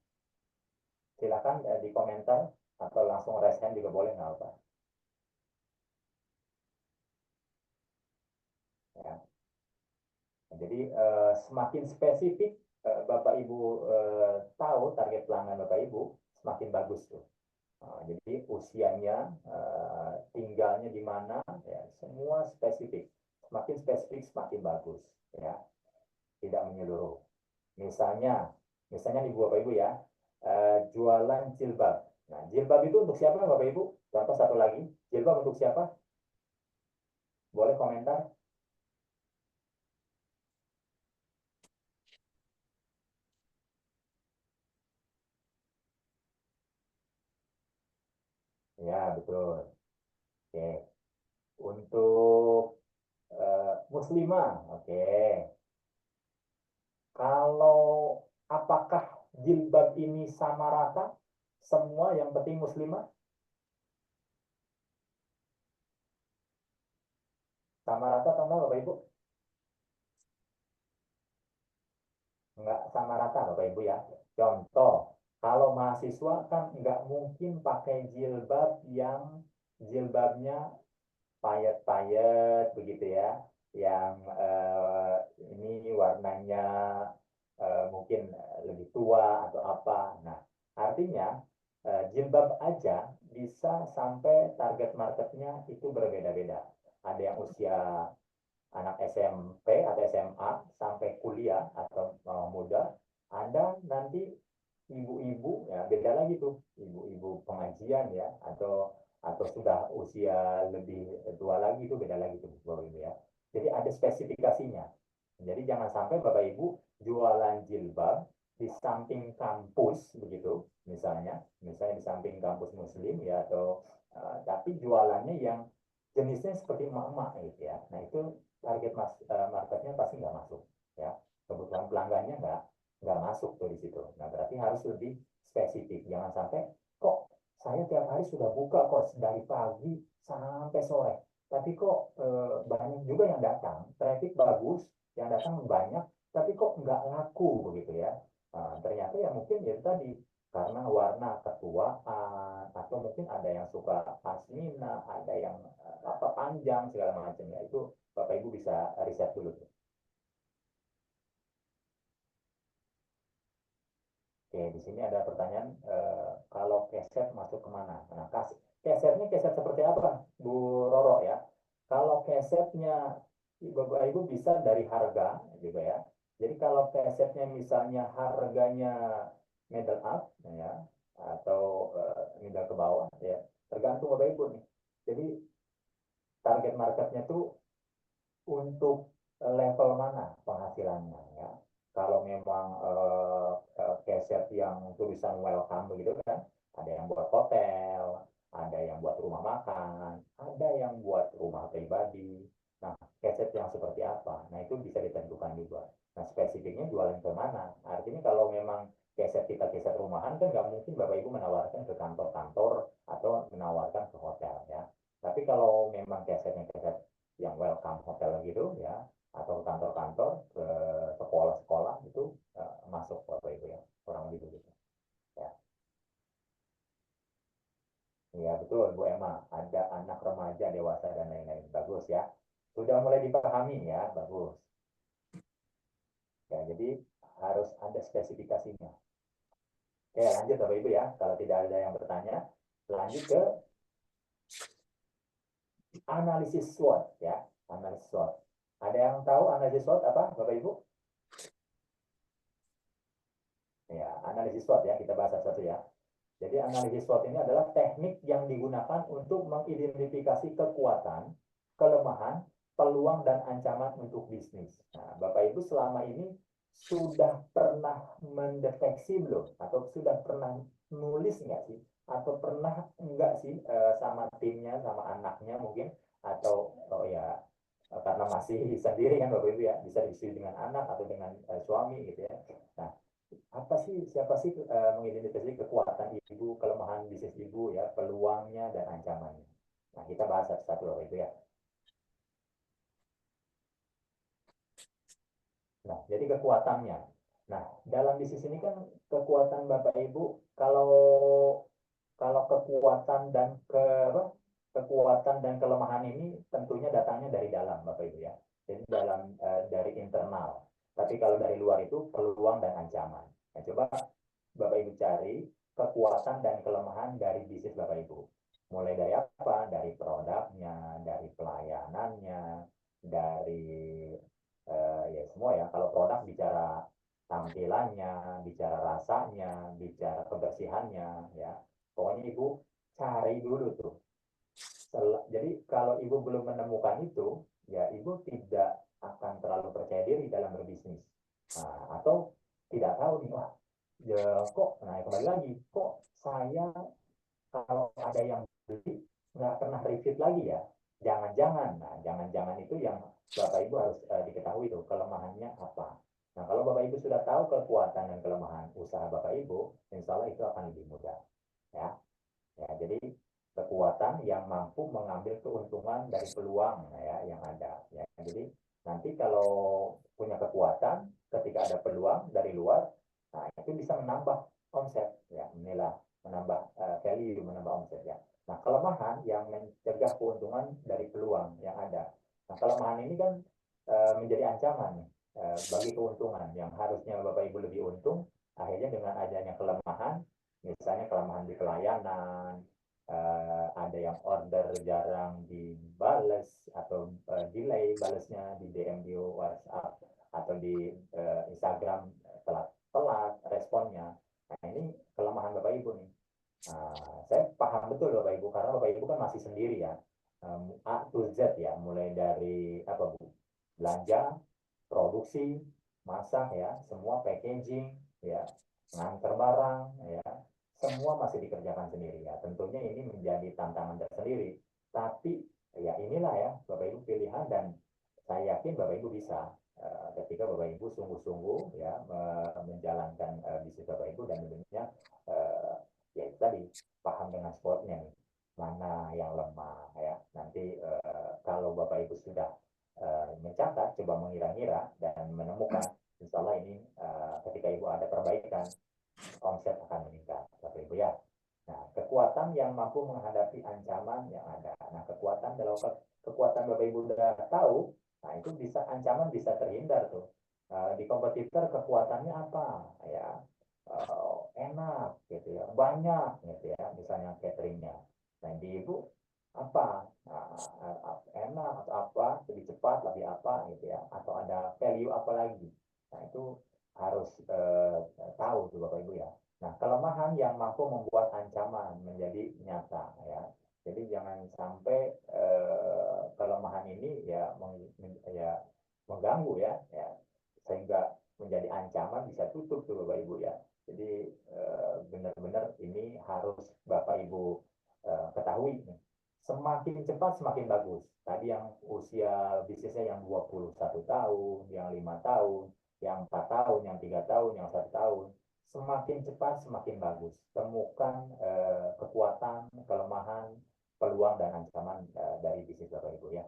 C: Silakan di komentar atau langsung raise hand juga boleh, nggak apa. Ya. Jadi semakin spesifik Bapak Ibu tahu target pelanggan Bapak Ibu, semakin bagus tuh. Jadi usianya, tinggalnya di mana, ya, semua spesifik. Semakin spesifik semakin bagus, ya. Tidak menyeluruh. Misalnya nih Bapak Ibu ya, jualan jilbab. Nah, jilbab itu untuk siapa Bapak Ibu? Contoh satu lagi, jilbab untuk siapa? Boleh komentar? Ya, betul. Oke. Untuk muslimah, oke. Kalau apakah jilbab ini sama rata? Semua yang penting muslimah? Sama rata atau enggak Bapak Ibu? Enggak sama rata Bapak Ibu ya. Contoh, kalau mahasiswa kan enggak mungkin pakai jilbab yang jilbabnya payet-payet begitu ya, yang ini warnanya mungkin lebih tua atau apa. Nah, artinya jilbab aja bisa sampai target marketnya itu berbeda-beda. Ada yang usia anak SMP atau SMA sampai kuliah atau muda, ada nanti ibu-ibu ya, beda lagi tuh, ibu-ibu pengajian ya, atau sudah usia lebih tua lagi, itu beda lagi tuh Bapak Ibu ya. Jadi ada spesifikasinya. Jadi jangan sampai Bapak Ibu jualan jilbab di samping kampus begitu, misalnya di samping kampus muslim ya, atau tapi jualannya yang jenisnya seperti emak-emak gitu ya. Nah, itu target marketnya pasti nggak masuk ya. Kebutuhan pelanggannya nggak masuk tuh di situ. Nah, berarti harus lebih spesifik. Jangan sampai kok saya tiap hari sudah buka kok dari pagi sampai sore, tapi kok banyak juga yang datang, traffic bagus, yang datang banyak, tapi kok nggak laku begitu ya. Nah, ternyata ya mungkin ya tadi karena warna ketuaan, atau mungkin ada yang suka pasmina, ada yang apa panjang segala macam ya. Itu Bapak Ibu bisa riset dulu. Oke, di sini ada pertanyaan, kalau keset masuk kemana? Nah, kesetnya keset seperti apa, Bu Roro ya? Kalau kesetnya Bapak Ibu bisa dari harga juga ya. Jadi kalau kesetnya misalnya harganya middle up ya, atau middle ke bawah ya, tergantung Bapak Ibu nih. Jadi target marketnya tuh untuk level mana penghasilannya ya. Kalau memang keset yang tulisan welcome begitu kan, ada yang buat hotel, ada yang buat rumah makan, ada yang buat rumah pribadi. Nah, keset yang seperti apa? Nah, itu bisa ditentukan juga. Nah, spesifiknya jualan ke mana? Artinya kalau memang keset kita keset rumahan kan nggak mungkin Bapak Ibu menawarkan ke kantor-kantor atau menawarkan ke hotel ya. Tapi kalau memang kesetnya keset yang welcome hotel gitu ya, atau kantor-kantor, ke sekolah-sekolah itu masuk Bapak Ibu ya, kurang lebih begitu ya. Iya betul Bu Emma, ada anak remaja, dewasa dan lain-lain. Bagus ya. Sudah mulai dipahami ya, bagus. Ya, jadi harus ada spesifikasinya. Oke, lanjut Bapak Ibu ya. Kalau tidak ada yang bertanya, lanjut ke analisis SWOT ya. Analisis SWOT. Ada yang tahu analisis SWOT apa Bapak Ibu? Ya, analisis SWOT ya, kita bahas satu ya. Jadi analisis SWOT ini adalah teknik yang digunakan untuk mengidentifikasi kekuatan, kelemahan, peluang, dan ancaman untuk bisnis. Nah, Bapak Ibu selama ini sudah pernah mendeteksi belum? Atau sudah pernah nulis nggak sih? Atau pernah enggak sih sama timnya, sama anaknya mungkin? Atau oh ya karena masih sendiri kan Bapak Ibu ya, bisa diisi dengan anak atau dengan suami gitu ya. Nah, apa sih siapa sih mengidentifikasi kekuatan ibu, kelemahan bisnis ibu ya, peluangnya dan ancamannya. Nah, kita bahas satu-satu itu ya. Nah, jadi kekuatannya. Nah, dalam bisnis ini kan kekuatan Bapak Ibu kalau kalau kekuatan dan kekuatan dan kelemahan ini tentunya datangnya dari dalam Bapak Ibu ya. Jadi dari internal. Tapi kalau dari luar itu peluang dan ancaman. Nah, coba Bapak Ibu cari kekuatan dan kelemahan dari bisnis Bapak Ibu. Mulai dari apa? Dari produknya, dari pelayanannya, dari ya semua ya. Kalau produk bicara tampilannya, bicara rasanya, bicara kebersihannya ya. Pokoknya Ibu cari dulu tuh. Jadi kalau Ibu belum menemukan itu, ya Ibu tidak akan terlalu percaya diri dalam berbisnis. Nah, atau tidak tahu nih, wah ya kok, nah kembali lagi, kok saya kalau ada yang beli nggak pernah repeat lagi ya, jangan-jangan. Nah, jangan-jangan itu yang Bapak Ibu harus diketahui itu kelemahannya apa. Nah, kalau Bapak Ibu sudah tahu kekuatan dan kelemahan usaha Bapak Ibu, insya Allah itu akan lebih mudah ya. Ya, jadi kekuatan yang mampu mengambil keuntungan dari peluang ya yang ada ya. Jadi nanti kalau punya kekuatan ketika ada peluang dari luar, nah itu bisa menambah omset ya, inilah menambah value, menambah omset ya. Nah, kelemahan yang mencegah keuntungan dari peluang yang ada. Nah, kelemahan ini kan menjadi ancaman bagi keuntungan yang harusnya Bapak Ibu lebih untung, akhirnya dengan adanya kelemahan, misalnya kelemahan di pelayanan, ada yang order jarang dibales atau delay balesnya di DM di WhatsApp atau di Instagram telat responnya. Nah, ini kelemahan Bapak Ibu nih. Nah, saya paham betul Bapak Ibu karena Bapak Ibu kan masih sendiri ya. A to Z ya, mulai dari apa Bu? Belanja, produksi, masak ya, semua packaging ya, nganter barang ya, semua masih dikerjakan sendiri ya. Tentunya ini menjadi tantangan tersendiri. Tapi ya inilah ya Bapak Ibu pilihan dan saya yakin Bapak Ibu bisa ketika Bapak Ibu sungguh-sungguh ya menjalankan bisnis Bapak Ibu dan tentunya ya itu tadi paham dengan spotnya nih mana yang lemah ya. Nanti kalau Bapak Ibu sudah mencatat, coba mengira-ngira dan menemukan, insya Allah ini ketika Ibu ada perbaikan, omset akan meningkat, Bapak Ibu ya. Nah, kekuatan yang mampu menghadapi ancaman yang ada. Nah, kekuatan kalau kekuatan Bapak Ibu udah tahu, nah itu bisa ancaman bisa terhindar tuh. Di kompetitor kekuatannya apa? Ya, enak gitu ya, banyak gitu ya, misalnya cateringnya. Nah, di Ibu apa? Nah, enak atau apa? Lebih cepat, lebih apa gitu ya? Atau ada value apa lagi? Nah, itu harus tahu tuh Bapak Ibu ya. Nah, kelemahan kelemahan yang mampu membuat ancaman menjadi nyata ya. Jadi jangan sampai kelemahan ini ya, mengganggu ya, sehingga menjadi ancaman bisa tutup tuh Bapak Ibu ya. Jadi benar-benar ini harus Bapak Ibu ketahui nih. Semakin cepat semakin bagus. Tadi yang usia bisnisnya yang 21 tahun, yang 5 tahun, yang 4 tahun, yang 3 tahun, yang 1 tahun. Semakin cepat semakin bagus. Temukan kekuatan, kelemahan, peluang dan ancaman dari bisnis Bapak Ibu ya.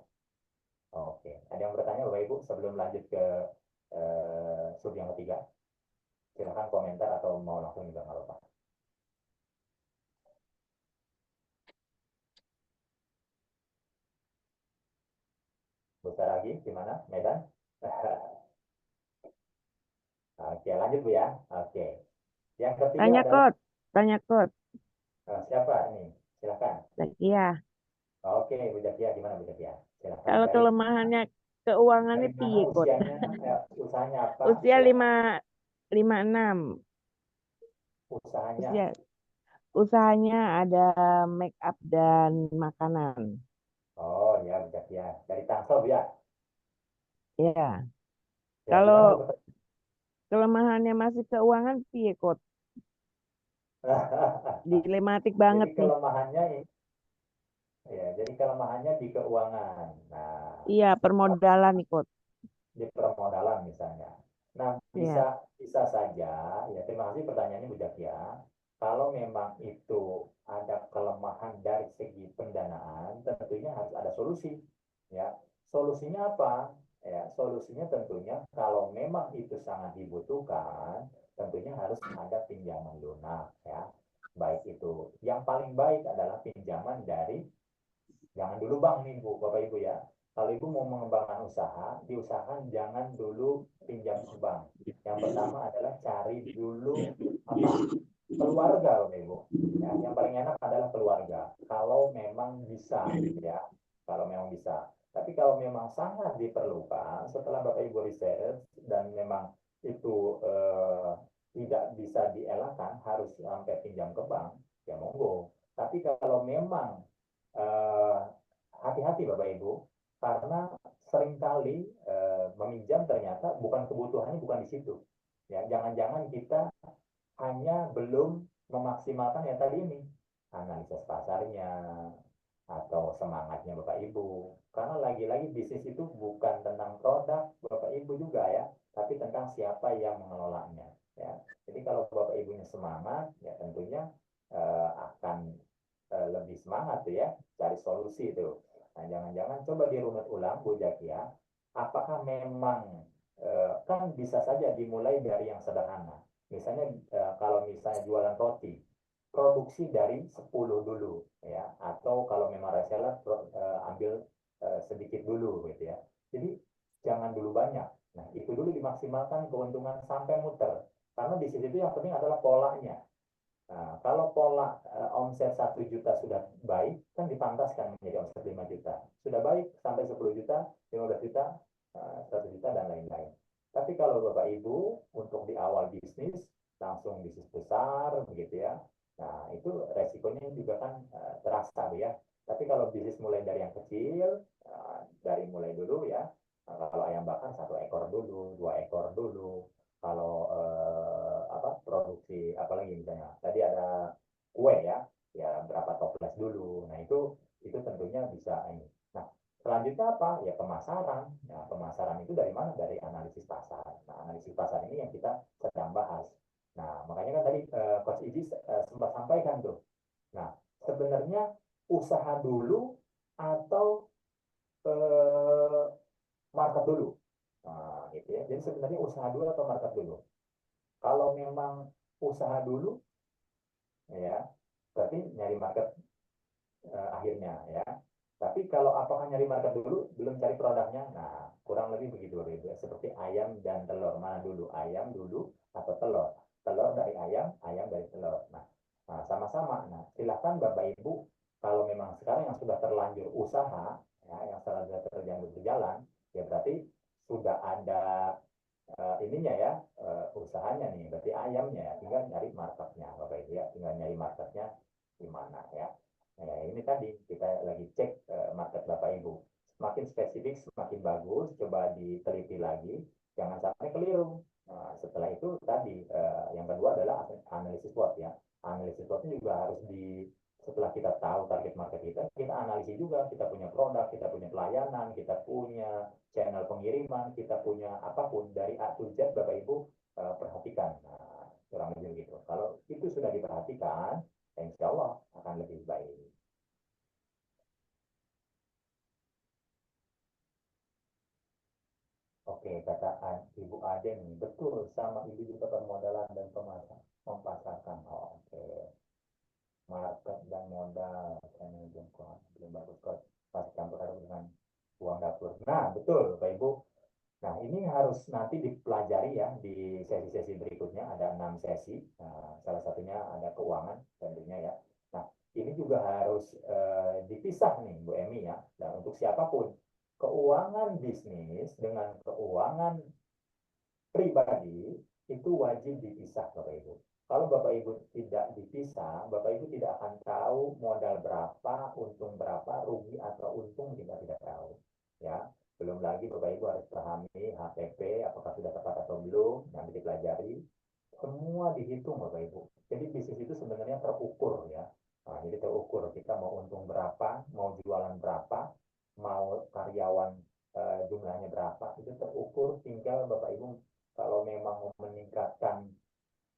C: Oke, ada yang bertanya Bapak Ibu sebelum lanjut ke sub yang ketiga? Silahkan komentar atau mau langsung juga nggak apa-apa. Buka lagi gimana, Medan? Oke, lanjut Bu ya. Oke. Yang ketiga
F: Tanya
C: adalah
F: Kot.
C: siapa ini? Silakan.
F: Zakia.
C: Oke, Bu Zakia, gimana Bu Zakia? Silakan.
F: Kalau
C: Dari
F: kelemahannya keuangannya
C: mana
F: piye, Kot?
C: usianya, usahanya apa?
F: Usia
C: Silakan.
F: 56.
C: Usahanya.
F: Usahanya ada make up dan makanan.
C: Oh ya, Bu Zakia. Dari Tangsel Bu ya.
F: Ya.
C: Ya, gimana
F: Kalau
C: Bu?
F: kelemahannya masih keuangan piye, Kot? Dilematik banget
C: Jadi
F: nih.
C: kelemahannya ya, jadi kelemahannya di keuangan. Nah,
F: Iya, permodalan nih, Kot.
C: di permodalan misalnya. Nah,
F: Iya.
C: bisa saja ya, terima kasih pertanyaannya Bu Zakia. Kalau memang itu ada kelemahan dari segi pendanaan, tentunya harus ada solusi. Ya, solusinya apa? Ya, solusinya tentunya kalau memang itu sangat dibutuhkan, tentunya harus ada pinjaman lunak ya. Baik itu, yang paling baik adalah pinjaman dari, jangan dulu bank nih Bu, Bapak Ibu ya. Kalau Ibu mau mengembangkan usaha, diusahakan jangan dulu pinjam ke bank. Yang pertama adalah cari dulu apa? Keluarga Bapak Ibu. Ya, yang paling enak adalah keluarga. Kalau memang bisa ya, kalau memang bisa. Tapi kalau memang sangat diperlukan, setelah Bapak Ibu riset dan memang itu tidak bisa dielakkan, harus sampai pinjam ke bank, ya monggo. Tapi kalau memang eh, hati-hati Bapak Ibu, karena seringkali meminjam ternyata bukan kebutuhannya bukan di situ. Ya, jangan-jangan kita hanya belum memaksimalkan yang tadi ini, analisis pasarnya atau semangatnya Bapak Ibu. Karena lagi-lagi bisnis itu bukan tentang produk Bapak Ibu juga ya, tapi tentang siapa yang mengelolanya. Ya. Jadi kalau Bapak Ibunya semangat, ya tentunya akan lebih semangat tuh ya, cari solusi itu. Nah, jangan-jangan coba dirunut ulang Bu Zakia, apakah memang kan bisa saja dimulai dari yang sederhana. Misalnya kalau misalnya jualan roti, produksi dari 10 dulu ya, atau kalau memang reseller ambil sedikit dulu gitu ya. Jadi jangan dulu banyak. Nah, itu dulu dimaksimalkan keuntungan sampai muter. Karena di situ yang penting adalah polanya. Nah, kalau pola omset 1 juta sudah baik, kan dipantaskan menjadi omset 5 juta. Sudah baik sampai 10 juta, 15 juta, 1 juta, dan lain-lain. Tapi kalau Bapak Ibu untuk di awal bisnis, langsung bisnis besar, begitu ya. Nah, itu resikonya juga kan terasa ya. Tapi kalau bisnis mulai dari yang kecil, dari mulai dulu ya, kalau ayam bakar 1 ekor dulu, 2 ekor dulu, kalau apa produksi apalagi misalnya tadi ada kue ya, ya berapa toples dulu. Nah itu tentunya bisa ini. Nah selanjutnya apa ya, pemasaran. Nah pemasaran itu dari mana, dari analisis pasar. Nah analisis pasar ini yang kita sedang bahas. Nah makanya kan tadi Coach Iji sempat sampaikan tuh. Nah sebenarnya usaha dulu atau eh, market dulu. Nah, gitu ya. Jadi sebenarnya usaha dulu atau market dulu. Kalau memang usaha dulu, ya, berarti nyari market akhirnya, ya. Tapi kalau apakah nyari market dulu, belum cari produknya, nah kurang lebih begitu, ya. Seperti ayam dan telur, mana dulu, ayam dulu atau telur? Telur dari ayam dari telur. Nah, sama-sama. Nah, silakan Bapak Ibu, kalau memang sekarang yang sudah terlanjur usaha, ya, yang sudah terlanjur berjalan, ya berarti sudah ada ininya ya, usahanya nih, berarti ayamnya ya, tinggal nyari marketnya Bapak Ibu ya. ya, tinggal nyari marketnya di mana ya. Nah, ini tadi kita lagi cek market Bapak Ibu. Semakin spesifik, semakin bagus. Coba diteliti lagi, jangan sampai keliru. Nah, setelah itu tadi yang kedua adalah analisis SWOT ya. Analisis SWOT juga harus setelah kita tahu target market kita analisis juga. Kita punya produk, kita punya pelayanan, kita punya channel pengiriman, kita punya apapun dari A to Z, Bapak Ibu perhatikan. Nah, kurang lebih gitu. Kalau itu sudah diperhatikan, insya Allah akan lebih baik. Oke, kata Ibu Aden, betul, sama Ibu juga permodalan dan memasarkan. Oh, oke. Market dan modal, belum bagus kok. Pas campur aduk dengan uang dapur. Nah, betul, Bapak Ibu. Nah, ini harus nanti dipelajari ya di sesi-sesi berikutnya. Ada 6 sesi. Nah, salah satunya ada keuangan tentunya ya. Nah, ini juga harus dipisah nih, Bu Emi ya. Dan untuk siapapun, keuangan bisnis dengan keuangan pribadi itu wajib dipisah, Bapak Ibu. Kalau Bapak Ibu tidak dipisah, Bapak Ibu tidak akan tahu modal berapa, untung berapa, rugi atau untung juga tidak tahu. Ya, belum lagi Bapak Ibu harus pahami HPP, apakah sudah tepat atau belum, nanti dipelajari. Semua dihitung Bapak Ibu. Jadi bisnis itu sebenarnya terukur ya. Nah, jadi terukur kita mau untung berapa, mau jualan berapa, mau karyawan jumlahnya berapa, itu terukur. Tinggal Bapak Ibu kalau memang mau meningkatkan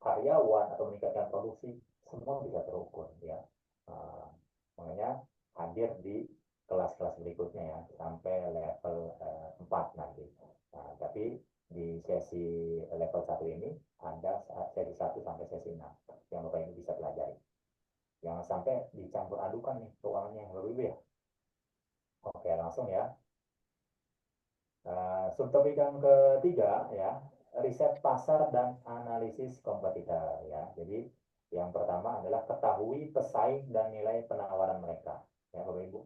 C: karyawan atau meningkatkan produksi, semua bisa terukur ya. Nah, makanya hadir di kelas-kelas berikutnya ya, sampai level 4 nanti. Nah, tapi di sesi level 1 ini ada sesi 1 sampai sesi 6 yang Bapak Ibu bisa pelajari. Jangan sampai dicampur adukan nih keuangannya Bapak Ibu ya. Oke, langsung ya. Subtopik yang ketiga ya, riset pasar dan analisis kompetitor ya. Jadi yang pertama adalah ketahui pesaing dan nilai penawaran mereka ya Bapak Ibu.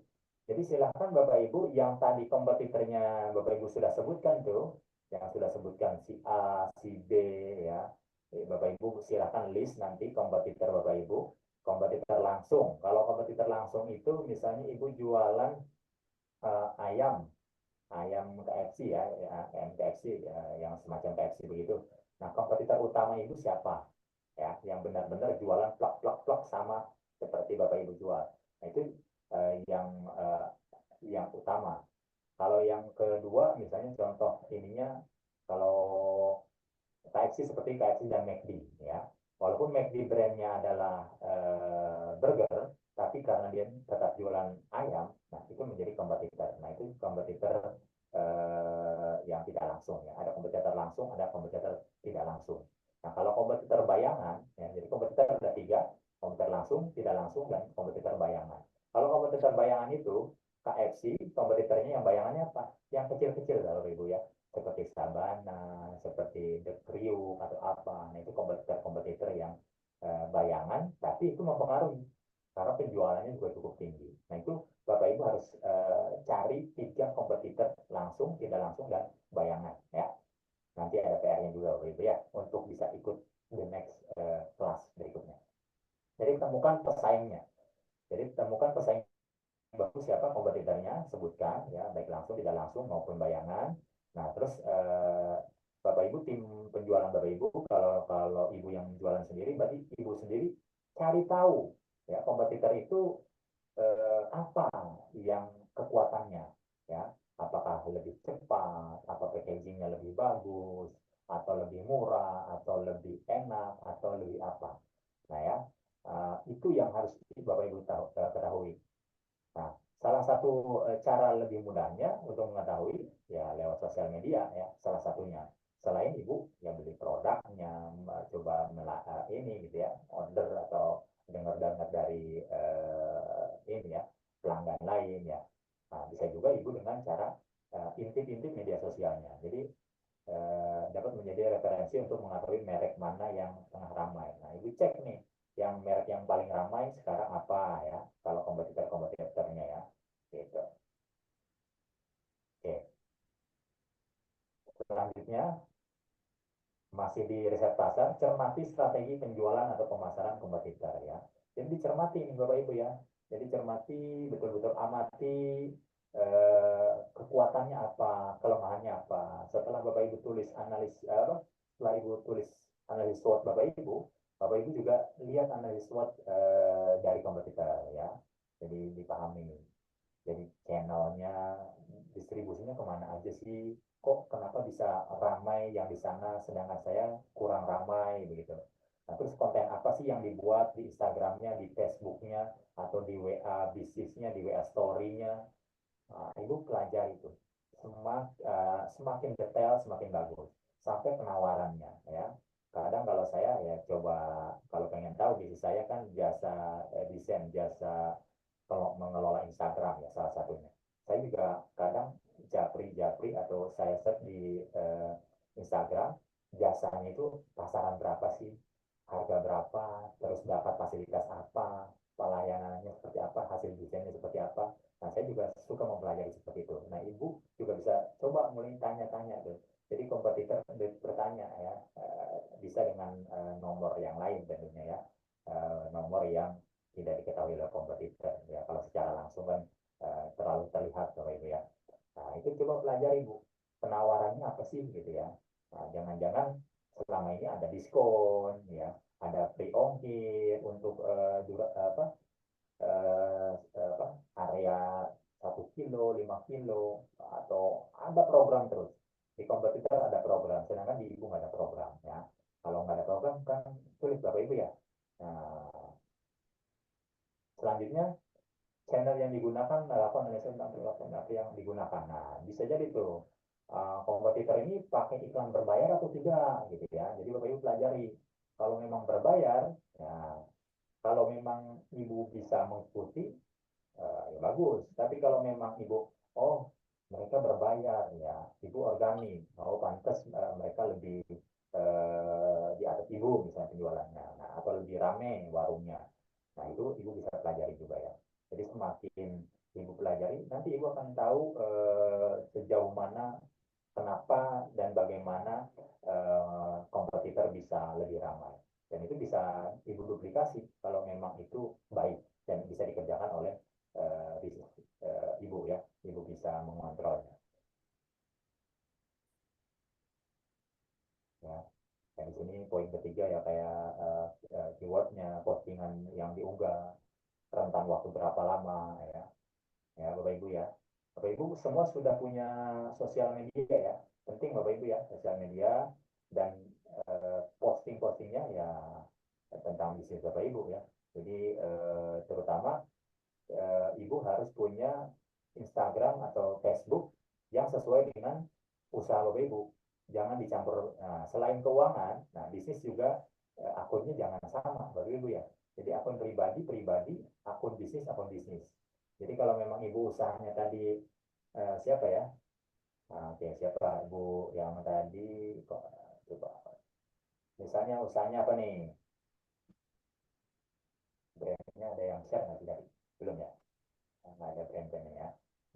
C: Jadi silahkan Bapak Ibu yang tadi kompetitornya Bapak Ibu sudah sebutkan tuh, yang sudah sebutkan si A, si B ya. Bapak Ibu silahkan list nanti kompetitor Bapak Ibu. Kompetitor langsung. Kalau kompetitor langsung itu misalnya Ibu jualan ayam KFC ya, ayam KFC ya, yang semacam KFC begitu. Nah, kompetitor utama itu siapa? Ya, yang benar-benar jualan plak-plak-plak sama seperti Bapak Ibu jual. Nah, itu yang utama. Kalau yang kedua, misalnya contoh ininya, kalau KFC seperti KFC dan McD ya. Walaupun McD brandnya adalah burger, tapi karena dia tetap jualan ayam, nah itu menjadi kompetitor. Nah itu kompetitor yang tidak langsung ya. Ada kompetitor langsung, ada kompetitor tidak langsung. Nah kalau kompetitor bayangan, ya, jadi kompetitor ada 3, kompetitor langsung, tidak langsung, dan kompetitor bayangan. Kalau kompetitor bayangan itu KFC, kompetitornya yang bayangannya apa? Yang kecil-kecil kalau Ibu ya, seperti Sabana, seperti The Crew atau apa. Nah itu kompetitor-kompetitor yang bayangan, tapi itu mempengaruhi karena penjualannya juga cukup tinggi. Nah itu Bapak Ibu harus cari 3 kompetitor langsung, tidak langsung, dan bayangan ya. Nanti ada PR-nya juga Bapak Ibu ya untuk bisa ikut the next kelas berikutnya. Jadi temukan pesaingnya. Jadi temukan pesaing bagus siapa kompetitornya, sebutkan ya, baik langsung, tidak langsung maupun bayangan. Nah, terus Bapak Ibu tim penjualan Bapak Ibu, kalau Ibu yang jualan sendiri, berarti Ibu sendiri cari tahu ya kompetitor itu apa yang kekuatannya ya, apakah lebih cepat, apa packagingnya lebih bagus, atau lebih murah, atau lebih enak, atau lebih apa. Nah ya, itu yang harus Bapak Ibu ketahui. Nah, salah satu cara lebih mudahnya untuk mengetahui ya lewat sosial media ya, salah satunya. Selain Ibu ya beli produknya, coba ini gitu ya, order atau dengar-dengar dari ini ya, pelanggan lain ya. Nah, bisa juga Ibu dengan cara intip-intip media sosialnya. Jadi dapat menjadi referensi untuk mengetahui merek mana yang tengah ramai. Nah, Ibu cek nih, yang merek yang paling ramai sekarang apa ya, kalau kompetitornya ya, gitu. Oke. Selanjutnya, Masih di riset pasar, cermati strategi penjualan atau pemasaran kompetitor ya. Jadi dicermati nih Bapak Ibu ya. Jadi cermati, betul-betul amati kekuatannya apa, kelemahannya apa. Setelah Bapak Ibu tulis setelah Ibu tulis analisis SWOT Bapak Ibu juga lihat analisis SWOT dari kompetitor ya. Jadi dipahami. Jadi channelnya, distribusinya kemana aja sih? Kok kenapa bisa ramai yang di sana, sedangkan saya kurang ramai begitu. Nah, terus konten apa sih yang dibuat di Instagramnya, di Facebooknya, atau di WA bisnisnya, di WA story-nya? Nah, Ibu pelajari itu. Semakin detail, semakin bagus. Sampai penawarannya ya. Kadang kalau saya ya coba, kalau pengen tahu bisnis saya kan jasa desain, jasa mengelola Instagram ya salah satunya. Saya juga kadang japri atau saya search di Instagram, jasanya itu pasaran berapa sih, harga berapa, terus dapat fasilitas apa, pelayanannya seperti apa, hasil desainnya seperti apa. Nah, saya juga suka mempelajari seperti itu. Nah, Ibu juga bisa coba mulai tanya-tanya tuh. Jadi kompetitor bertanya ya, bisa dengan nomor yang lain tentunya ya, nomor yang tidak diketahui oleh kompetitor ya. Kalau secara langsung kan terlalu terlihat Bapak Ibu ya. Nah, itu coba pelajari Bu, penawarannya apa sih gitu ya. Nah, jangan-jangan selama ini ada diskon ya, ada free ongkir untuk area 1 kilo, 5 kilo, atau ada program terus. Di kompetitor ada program, sedangkan di Ibu nggak ada program ya. Kalau nggak ada program kan sulit Bapak Ibu ya. Nah, selanjutnya channel yang digunakan melakukan analisa tentang perilaku yang digunakan. Nah, bisa jadi tuh kompetitor ini pakai iklan berbayar atau tidak gitu ya. Jadi Bapak Ibu pelajari. Kalau memang berbayar, ya kalau memang Ibu bisa mengikuti, ya bagus. Tapi kalau memang Ibu, oh mereka berbayar ya, Ibu organik, oh pantas mereka lebih di atas Ibu misalnya penjualannya, nah, atau lebih rame warungnya. Nah itu Ibu bisa pelajari juga ya. Jadi semakin Ibu pelajari, nanti Ibu akan tahu sejauh mana, kenapa, dan bagaimana kompetitor bisa lebih ramai. Dan itu bisa Ibu duplikasi kalau memang itu baik dan bisa dikerjakan oleh bisnis Ibu ya. Ibu bisa mengontrolnya. Ya. Dan di sini poin ketiga ya, kayak keywordnya, postingan yang diunggah, rentan waktu berapa lama ya. Ya Bapak Ibu ya. Bapak Ibu semua sudah punya sosial media ya. Penting Bapak Ibu ya, sosial media, dan posting-postingnya ya tentang bisnis Bapak Ibu ya. Jadi terutama Ibu harus punya Instagram atau Facebook yang sesuai dengan usaha Bapak Ibu. Jangan dicampur. Nah, selain keuangan, nah bisnis juga akunnya jangan sama Bapak Ibu ya. Jadi akun pribadi, akun bisnis. Jadi kalau memang Ibu usahanya tadi siapa ya? Nah, oke, siapa Ibu yang tadi kok coba. Misalnya usahanya apa nih? Brandnya ada yang share nggak sih tadi? Belum ya? Nggak ada brand-brandnya ya.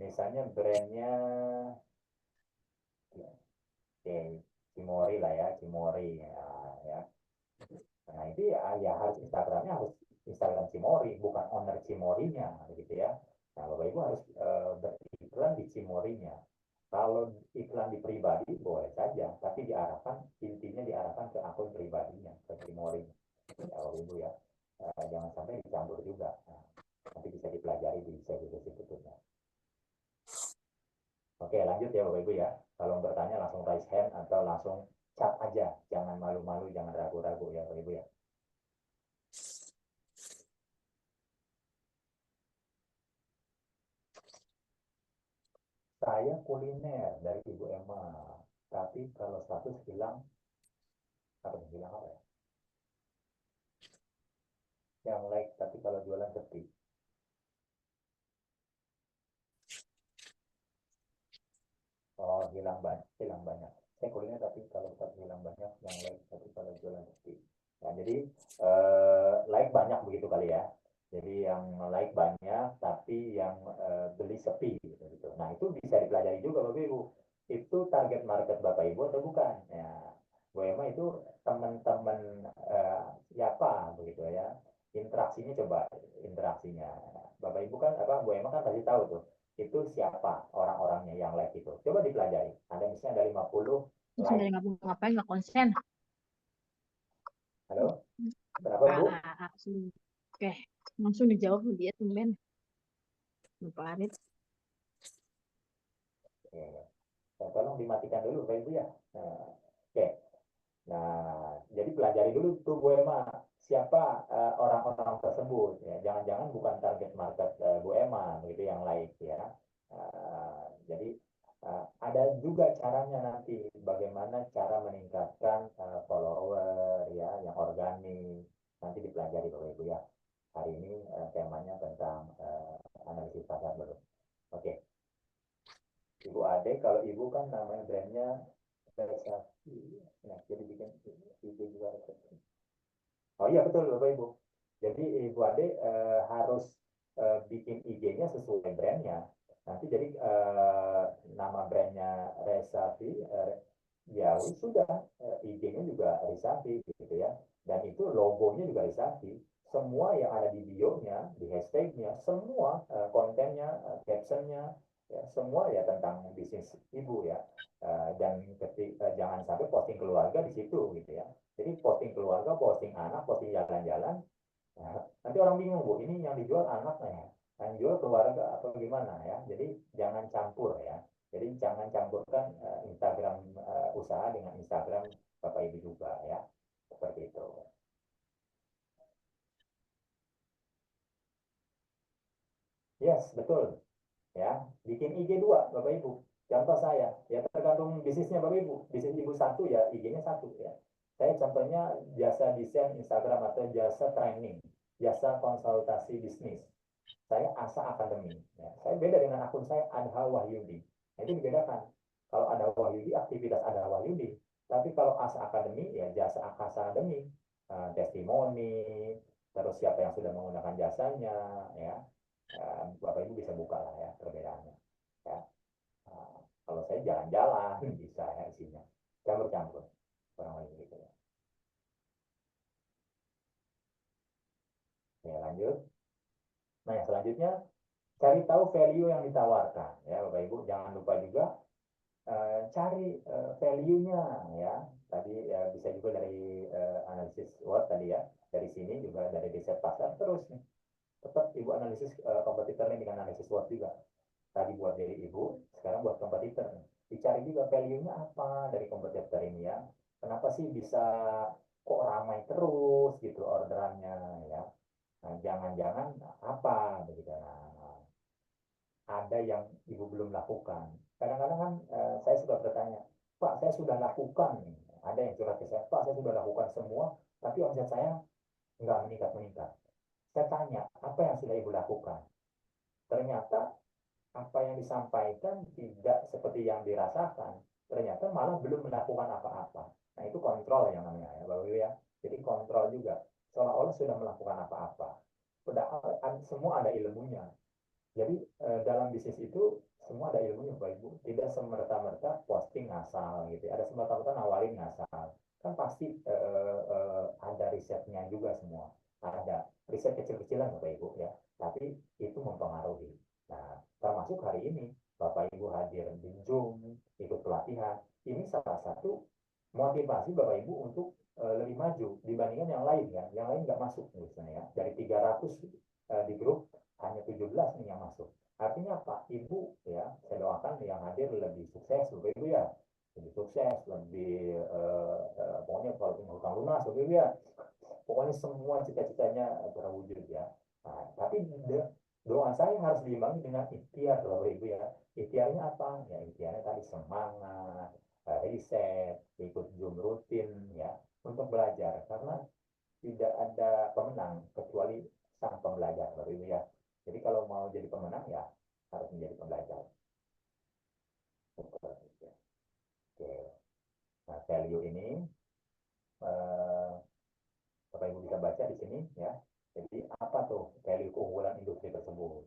C: Misalnya brandnya oke, Cimori lah ya, Cimori ya. Nah itu ya harus Instagramnya harus Instagram Cimori, bukan owner Cimorinya gitu ya. Nah Bapak Ibu harus beriklan di Cimorinya. Kalau iklan di pribadi boleh saja, tapi intinya diarahkan ke akun pribadinya, ke Cimori. Ya Bapak Ibu ya, jangan sampai dicampur juga. Nah, nanti bisa dipelajari di sesi berikutnya. Oke, lanjut ya Bapak Ibu ya. Kalau bertanya langsung raise hand atau langsung chat aja. Jangan malu-malu, jangan ragu-ragu ya Bapak Ibu ya. Saya kuliner dari Ibu Emma. Tapi kalau status hilang, hilang apa ya? Yang like, tapi kalau jualan sepi. Oh, hilang banyak. Saya kuliner tapi kalau hilang banyak, yang like tapi kalau jualan sepi. Nah, jadi like banyak begitu kali ya. Jadi yang like banyak tapi yang beli sepi gitu. Nah, itu bisa dipelajari juga Bapak Ibu. Itu target market Bapak Ibu atau bukan? Ya, Bu Emma itu teman-teman siapa begitu ya. Interaksinya coba interaksinya. Bapak Ibu kan apa Bu Emma kan pasti tahu tuh itu siapa orang-orangnya yang like itu. Coba dipelajari. Ada misalnya ada 50
D: Langsung
C: like.
D: dari ngapain nggak konsen.
C: Halo? Berapa Bu?
D: Oke, langsung dijawab dia tumben. Bapak Arit.
C: Nah, tolong dimatikan dulu Pak Ibu ya. Nah, oke. Nah, jadi pelajari dulu tuh Bu Emma siapa orang-orang tersebut ya. Jangan-jangan bukan target market Bu Emma begitu yang lain ya. Jadi ada juga caranya nanti bagaimana cara meningkatkan follower ya yang organik. Nanti dipelajari Bapak Ibu ya. Hari ini temanya tentang analisis pasar dulu. Oke. Ibu Ade, kalau Ibu kan namanya brandnya Versace. Nah, jadi bikin ide juga. Oh iya betul Bapak Ibu. Jadi Ibu Ade harus bikin IG-nya sesuai brandnya. Nanti jadi nama brandnya Resafi, ya sudah IG-nya juga Resafi gitu ya. Dan itu logonya juga Resafi. Semua yang ada di bio-nya, di hashtag-nya, semua kontennya, caption-nya, ya, semua ya tentang bisnis Ibu ya. Dan jangan sampai posting keluarga di situ gitu ya. Jadi posting keluarga, posting anak, posting jalan-jalan. Nah, nanti orang bingung Bu, ini yang dijual anaknya ya, yang dijual keluarga atau gimana ya. Jadi jangan campur ya. Jadi jangan campurkan Instagram usaha dengan Instagram Bapak Ibu juga ya. Seperti itu. Yes, betul. Ya, bikin IG 2 Bapak Ibu. Contoh saya, ya tergantung bisnisnya Bapak Ibu. Bisnis Ibu satu ya IG-nya satu ya. Saya contohnya jasa desain Instagram atau jasa training, jasa konsultasi bisnis. Saya Asa Academy. Ya, saya beda dengan akun saya Adha Wahyudi. Nah, itu dibedakan. Kalau ada Wahyudi, aktivitas ada Wahyudi. Tapi kalau Asa Academy, ya jasa Akasa Academy. Testimoni, terus siapa yang sudah menggunakan jasanya, ya. Bapak Ibu bisa buka lah ya perbedaannya. Ya. Kalau saya jalan-jalan bisa ya isinya. Campur-campur. Kurang lebih gitu ya. Oke, lanjut. Nah, yang selanjutnya cari tahu value yang ditawarkan ya Bapak Ibu. Jangan lupa juga cari value-nya ya. Tadi ya, bisa juga dari analisis SWOT tadi ya. Dari sini juga dari riset pasar terus nih. Tetap Ibu analisis kompetitornya dengan analisis SWOT juga. Tadi buat dari Ibu, sekarang buat kompetitor. Dicari juga value-nya apa dari kompetitor ini ya. Kenapa sih bisa kok ramai terus gitu orderannya ya. Nah, jangan-jangan apa begitu. Nah, ada yang Ibu belum lakukan. Kadang-kadang kan saya suka bertanya, Pak, saya sudah lakukan. Ada yang curhat ke saya, Pak, saya sudah lakukan semua, tapi omset saya nggak meningkat-meningkat. Saya tanya, apa yang sudah Ibu lakukan? Ternyata apa yang disampaikan tidak seperti yang dirasakan. Ternyata malah belum melakukan apa-apa. Nah, itu kontrol yang namanya ya, Bapak Ibu ya. Jadi kontrol juga. Seolah-olah sudah melakukan apa-apa. Semua ada ilmunya. Jadi dalam bisnis itu semua ada ilmunya Bapak Ibu. Tidak semerta-merta posting ngasal gitu. Ada semerta-merta nawarin ngasal. Kan pasti ada risetnya juga semua. Ada riset kecil-kecilan Bapak Ibu ya. Tapi itu mempengaruhi. Nah, termasuk hari ini Bapak Ibu hadir di Zoom, ikut pelatihan. Ini salah satu motivasi Bapak Ibu untuk lebih maju dibandingkan yang lain ya. Yang lain nggak masuk misalnya ya. Dari 300 di grup hanya 17 nih yang masuk. Artinya apa? Ibu ya, saya doakan yang hadir lebih sukses, Bapak Ibu ya. Lebih sukses, lebih pokoknya kalau punya hutang lunas, Bapak Ibu ya. Pokoknya semua cita-citanya terwujud ya. Nah, tapi doa saya harus diimbangi dengan ikhtiar, Bapak Ibu ya. Ikhtiarnya apa? Ya ikhtiarnya tadi semangat, riset, ikut Zoom rutin ya, untuk belajar. Karena tidak ada pemenang kecuali sang pembelajar, Bapak Ibu ya. Jadi kalau mau jadi pemenang ya harus menjadi pembelajar. Oke. Nah, value ini Bapak Ibu bisa baca di sini ya. Jadi apa tuh value keunggulan industri tersebut?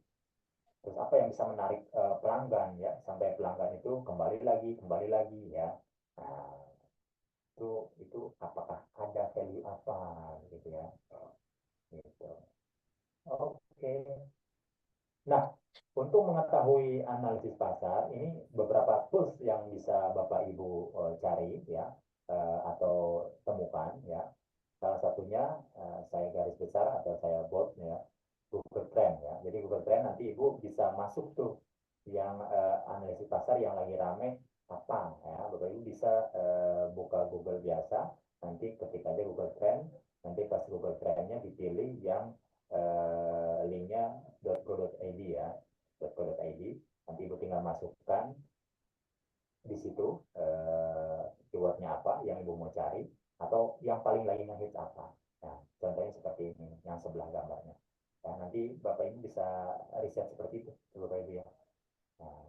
C: Terus apa yang bisa menarik pelanggan ya sampai pelanggan itu kembali lagi ya. Nah, itu itu apakah ada value apa gitu ya. Gitu. Oke. Nah, untuk mengetahui analisis pasar, ini beberapa tools yang bisa Bapak Ibu cari ya, atau temukan ya. Salah satunya saya garis besar atau saya bold ya, Google Trend ya. Jadi Google Trend nanti Ibu bisa masuk tuh yang analisis pasar yang lagi rame apa ya. Bapak Ibu bisa buka Google biasa, nanti ketik aja Google Trend, nanti pas Google Trendnya dipilih yang linknya .co.id ya, .co.id. Nanti Ibu tinggal masukkan di situ keywordnya apa yang Ibu mau cari, atau yang paling lagi ngehits apa. Nah, contohnya seperti ini, yang sebelah gambarnya. Nah, nanti Bapak Ibu bisa riset seperti itu, Bapak Ibu ya. Nah.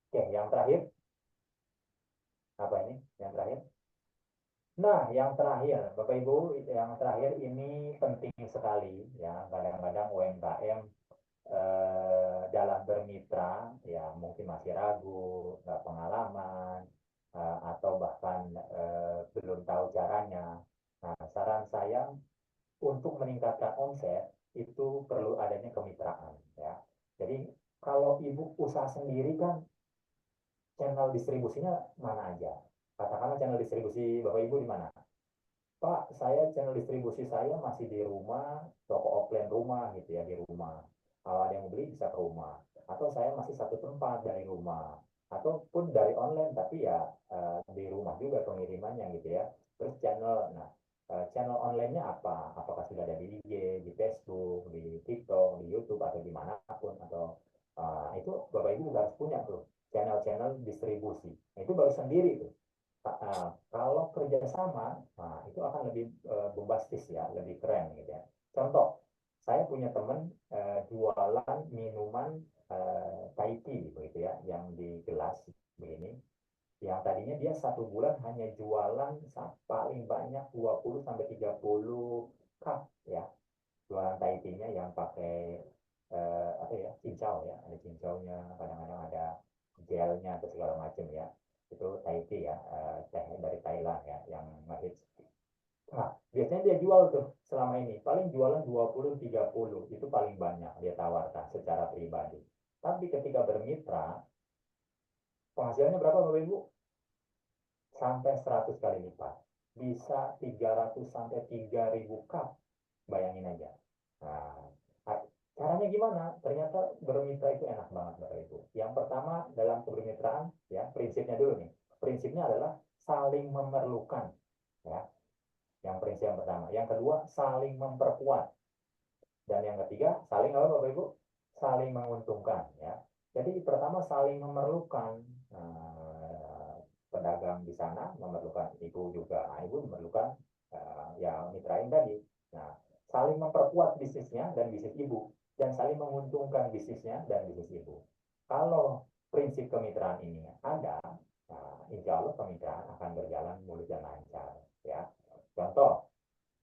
C: Oke, yang terakhir. Apa ini? Yang terakhir. Nah, yang terakhir, Bapak Ibu, yang terakhir ini penting sekali ya. Kadang-kadang UMKM dalam bermitra ya mungkin masih ragu, nggak pengalaman, atau bahkan belum tahu caranya. Nah, saran saya untuk meningkatkan omset itu perlu adanya kemitraan ya. Jadi kalau Ibu usaha sendiri kan channel distribusinya mana aja? Katakanlah channel distribusi Bapak Ibu di mana? Pak, saya channel distribusi saya masih di rumah, toko offline rumah gitu ya, di rumah. Kalau ada yang beli bisa ke rumah. Atau saya masih satu tempat dari rumah. Ataupun dari online, tapi ya di rumah juga pengirimannya gitu ya. Terus channel, nah channel online-nya apa? Apakah sudah ada di IG, di Facebook, di TikTok, di YouTube, atau dimanapun. Atau itu Bapak Ibu juga harus punya tuh channel-channel distribusi. Nah, itu baru sendiri tuh. Kalau kerjasama, nah, itu akan lebih bombastis ya, lebih keren gitu ya. Contoh, saya punya teman jualan minuman Thai tea begitu ya, yang di gelas begini. Yang tadinya dia satu bulan hanya jualan paling banyak 20 sampai 30 cup ya. Jualan Thai tea-nya yang pakai apa ya, cincau ya, ada cincaunya, kadang-kadang ada gelnya atau segala macam ya. Itu Thai tea ya, teh dari Thailand ya, yang ngehits. Nah, biasanya dia jual tuh selama ini, paling jualan 20-30, itu paling banyak dia tawarkan secara pribadi. Tapi ketika bermitra, penghasilannya berapa Bapak Ibu? Sampai 100 kali lipat. Bisa 300 sampai 3.000 cup. Bayangin aja. Nah, caranya gimana? Ternyata bermitra itu enak banget Bapak Ibu. Yang pertama dalam kebermitraan ya, prinsipnya dulu nih. Prinsipnya adalah saling memerlukan ya. Yang prinsip yang pertama. Yang kedua, saling memperkuat. Dan yang ketiga, saling apa Bapak Ibu? Saling menguntungkan ya. Jadi pertama saling memerlukan. Pedagang di sana memerlukan Ibu juga. Nah, Ibu memerlukan yang mitrain tadi. Nah, saling memperkuat bisnisnya dan bisnis Ibu, dan saling menguntungkan bisnisnya dan bisnis Ibu. Kalau prinsip kemitraan ini ada, nah, insya Allah kemitraan akan berjalan mulus dan lancar. Ya, contoh,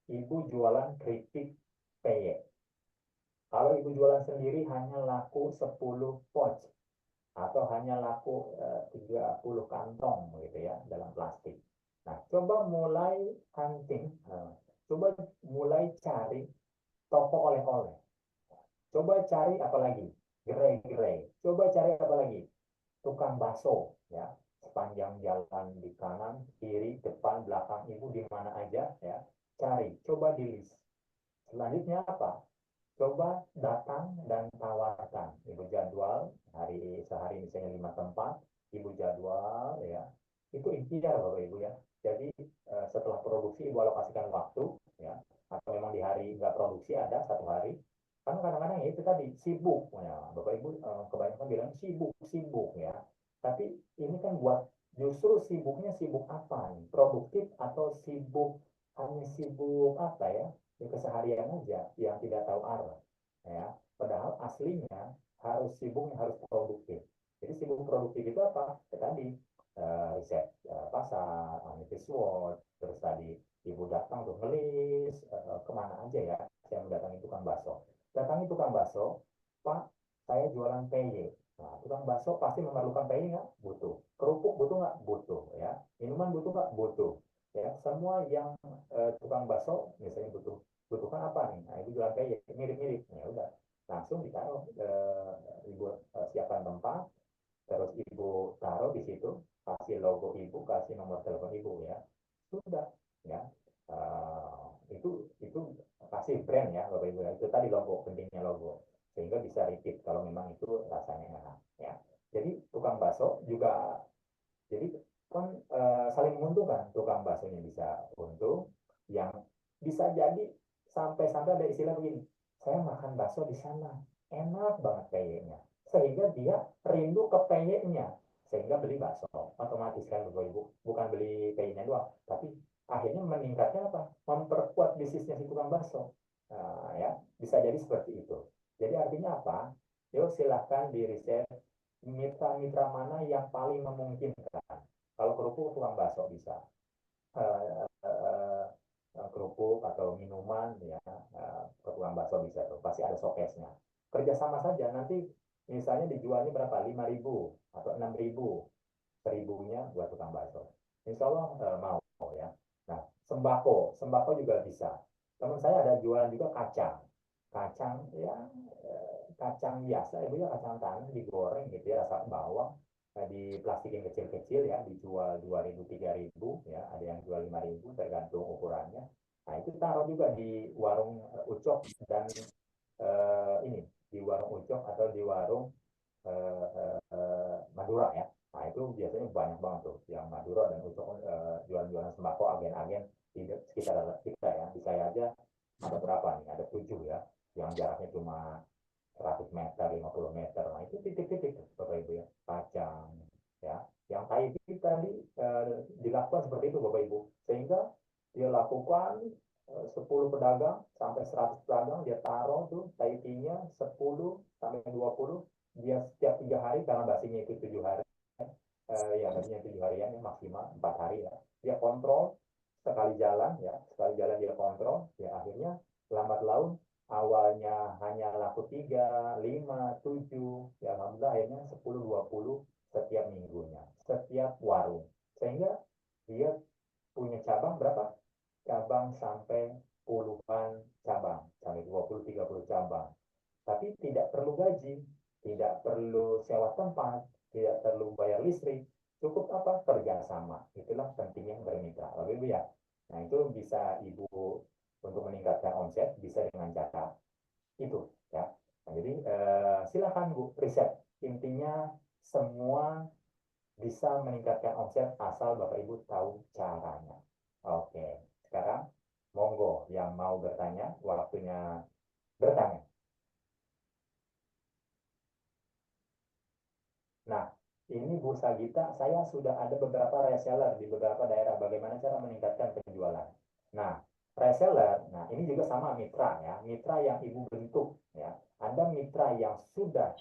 C: Ibu jualan keripik peye. Kalau Ibu jualan sendiri hanya laku 10 pouch atau hanya laku 30 kantong gitu ya dalam plastik. Nah, coba mulai hunting, coba mulai cari toko oleh-oleh. Coba cari apa lagi? Gerai-gerai. Coba cari apa lagi? Tukang bakso ya. Sepanjang jalan di kanan, kiri, depan, belakang Ibu di mana aja ya. Cari, coba di list. Selanjutnya apa? Coba datang dan tawarkan. Ibu jadwal sehari misalnya 5 tempat, Ibu jadwal ya. Itu ikhtiar Bapak Ibu ya. Jadi setelah produksi Ibu alokasikan waktu ya. Atau memang di hari nggak produksi ada satu hari. Karena kadang-kadang ya itu tadi sibuk ya. Bapak Ibu kebanyakan bilang sibuk ya. Tapi ini kan buat justru sibuknya sibuk apa nih? Produktif atau sibuk hanya sibuk apa ya? Keseharian aja yang tidak tahu arah ya, padahal aslinya harus sibuk, harus produktif. Jadi sibuk produktif itu apa ya, tadi riset pasar, analysis SWOT, terus tadi Ibu datang tuh ngelis kemana aja ya. Saya mendatangi tukang bakso, Pak saya jualan PY, Nah, tukang bakso pasti memerlukan PI nggak? Butuh. Kerupuk butuh nggak? Butuh. Ya. Minuman butuh nggak? Butuh. Ya, semua yang tukang bakso misalnya butuhkan apa nih? Nah, itu jualan PI mirip-mirip. Ya udah, langsung ditaruh ibu siapkan tempat, terus ibu taruh di situ, kasih logo ibu, kasih nomor telepon ibu ya. Sudah, ya. Itu kasih brand ya Bapak Ibu ya. Itu tadi logo, pentingnya logo sehingga bisa repeat kalau memang itu rasanya enak ya. Jadi tukang bakso juga jadi kan saling menguntungkan, tukang baksonya bisa untung, yang bisa jadi sampai-sampai ada istilah begini, saya makan bakso di sana enak banget kayaknya, sehingga dia rindu ke peyeknya, sehingga beli bakso otomatis kan Bapak Ibu, bukan beli peyeknya doang, tapi akhirnya meningkatnya apa, memperkuat bisnisnya si tukang bakso. Nah, ya bisa jadi seperti itu. Jadi artinya apa, yuk silahkan di riset mitra-mitra mana yang paling memungkinkan. Kalau kerupuk tukang bakso bisa, uh, uh, kerupuk atau minuman ya, tukang bakso bisa tuh, pasti ada showcase-nya. Kerjasama saja nanti misalnya dijualnya berapa, 5.000 atau 6.000, 1.000-nya buat tukang bakso. Insya Allah mau ya. Nah, sembako juga bisa. Teman saya ada jualan juga kacang ya, kacang biasa ibu ya, kacang tanah digoreng gitu ya, rasa bawang, diplastikin kecil-kecil ya, dijual 2.000 3.000 ya, ada yang jual 5.000 tergantung ukurannya. Nah itu taruh juga di warung Ucok dan ini di warung Ucok atau di warung Madura ya. Nah itu biasanya banyak banget tuh yang Madura dan Ucok jualan-jualan sembako, agen-agen di sekitar kita ya. Di saya aja ada berapa nih? Ada 7 ya, yang jaraknya cuma 100 meter, 50 meter. Nah, itu titik-titik Bapak Ibu ya. Kacang ya. Yang Taiti tadi dilakukan seperti itu Bapak Ibu. Sehingga dia lakukan 10 pedagang sampai 100 pedagang, dia taruh tuh Taitinya 10 sampai 20, dia setiap 3 hari karena basinya itu 7 hari. Ya basinya 7 harian ya, maksimal 4 hari ya. Dia kontrol sekali jalan dia kontrol, ya akhirnya lambat laun awalnya hanya laku 3, 5, 7, ya alhamdulillah akhirnya 10, 20 setiap minggunya, setiap warung. Sehingga dia punya cabang berapa? Cabang sampai puluhan cabang, sampai 20, 30 cabang. Tapi tidak perlu gaji, tidak perlu sewa tempat, tidak perlu bayar listrik, cukup apa? Kerjasama. Itulah pentingnya bermitra. Bapak Ibu ya. Nah itu bisa Ibu untuk meningkatkan omset bisa dengan cara itu ya. Nah, jadi silakan Bu riset. Intinya semua bisa meningkatkan omset asal Bapak Ibu tahu caranya. Oke, sekarang monggo yang mau bertanya, waktunya bertanya. Nah, ini Bu Sagita, saya sudah ada beberapa reseller di beberapa daerah. Bagaimana cara meningkatkan penjualan? Nah, reseller, nah ini juga sama mitra ya, mitra yang Ibu bentuk ya. Ada mitra yang sudah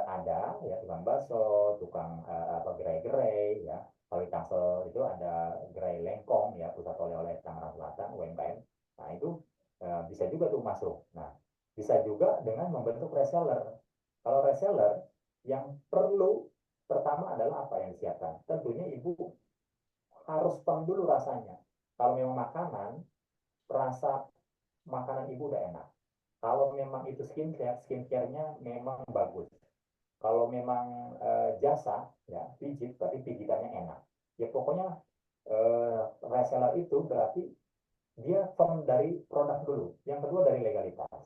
C: ada ya, tukang bakso, tukang apa gerai-gerai ya. Kalau di Tangsel itu ada gerai Lengkong ya, pusat oleh-oleh Tangerang Selatan UMKM. Nah itu bisa juga tuh masuk. Nah bisa juga dengan membentuk reseller. Kalau reseller yang perlu pertama adalah apa yang disiapkan? Tentunya Ibu harus firm dulu rasanya. Kalau memang makanan, rasa makanan Ibu udah enak. Kalau memang itu skincare-nya memang bagus. Kalau memang jasa, ya pijit, tapi pijitannya enak. Ya pokoknya reseller itu berarti dia firm dari produk dulu. Yang kedua dari legalitas.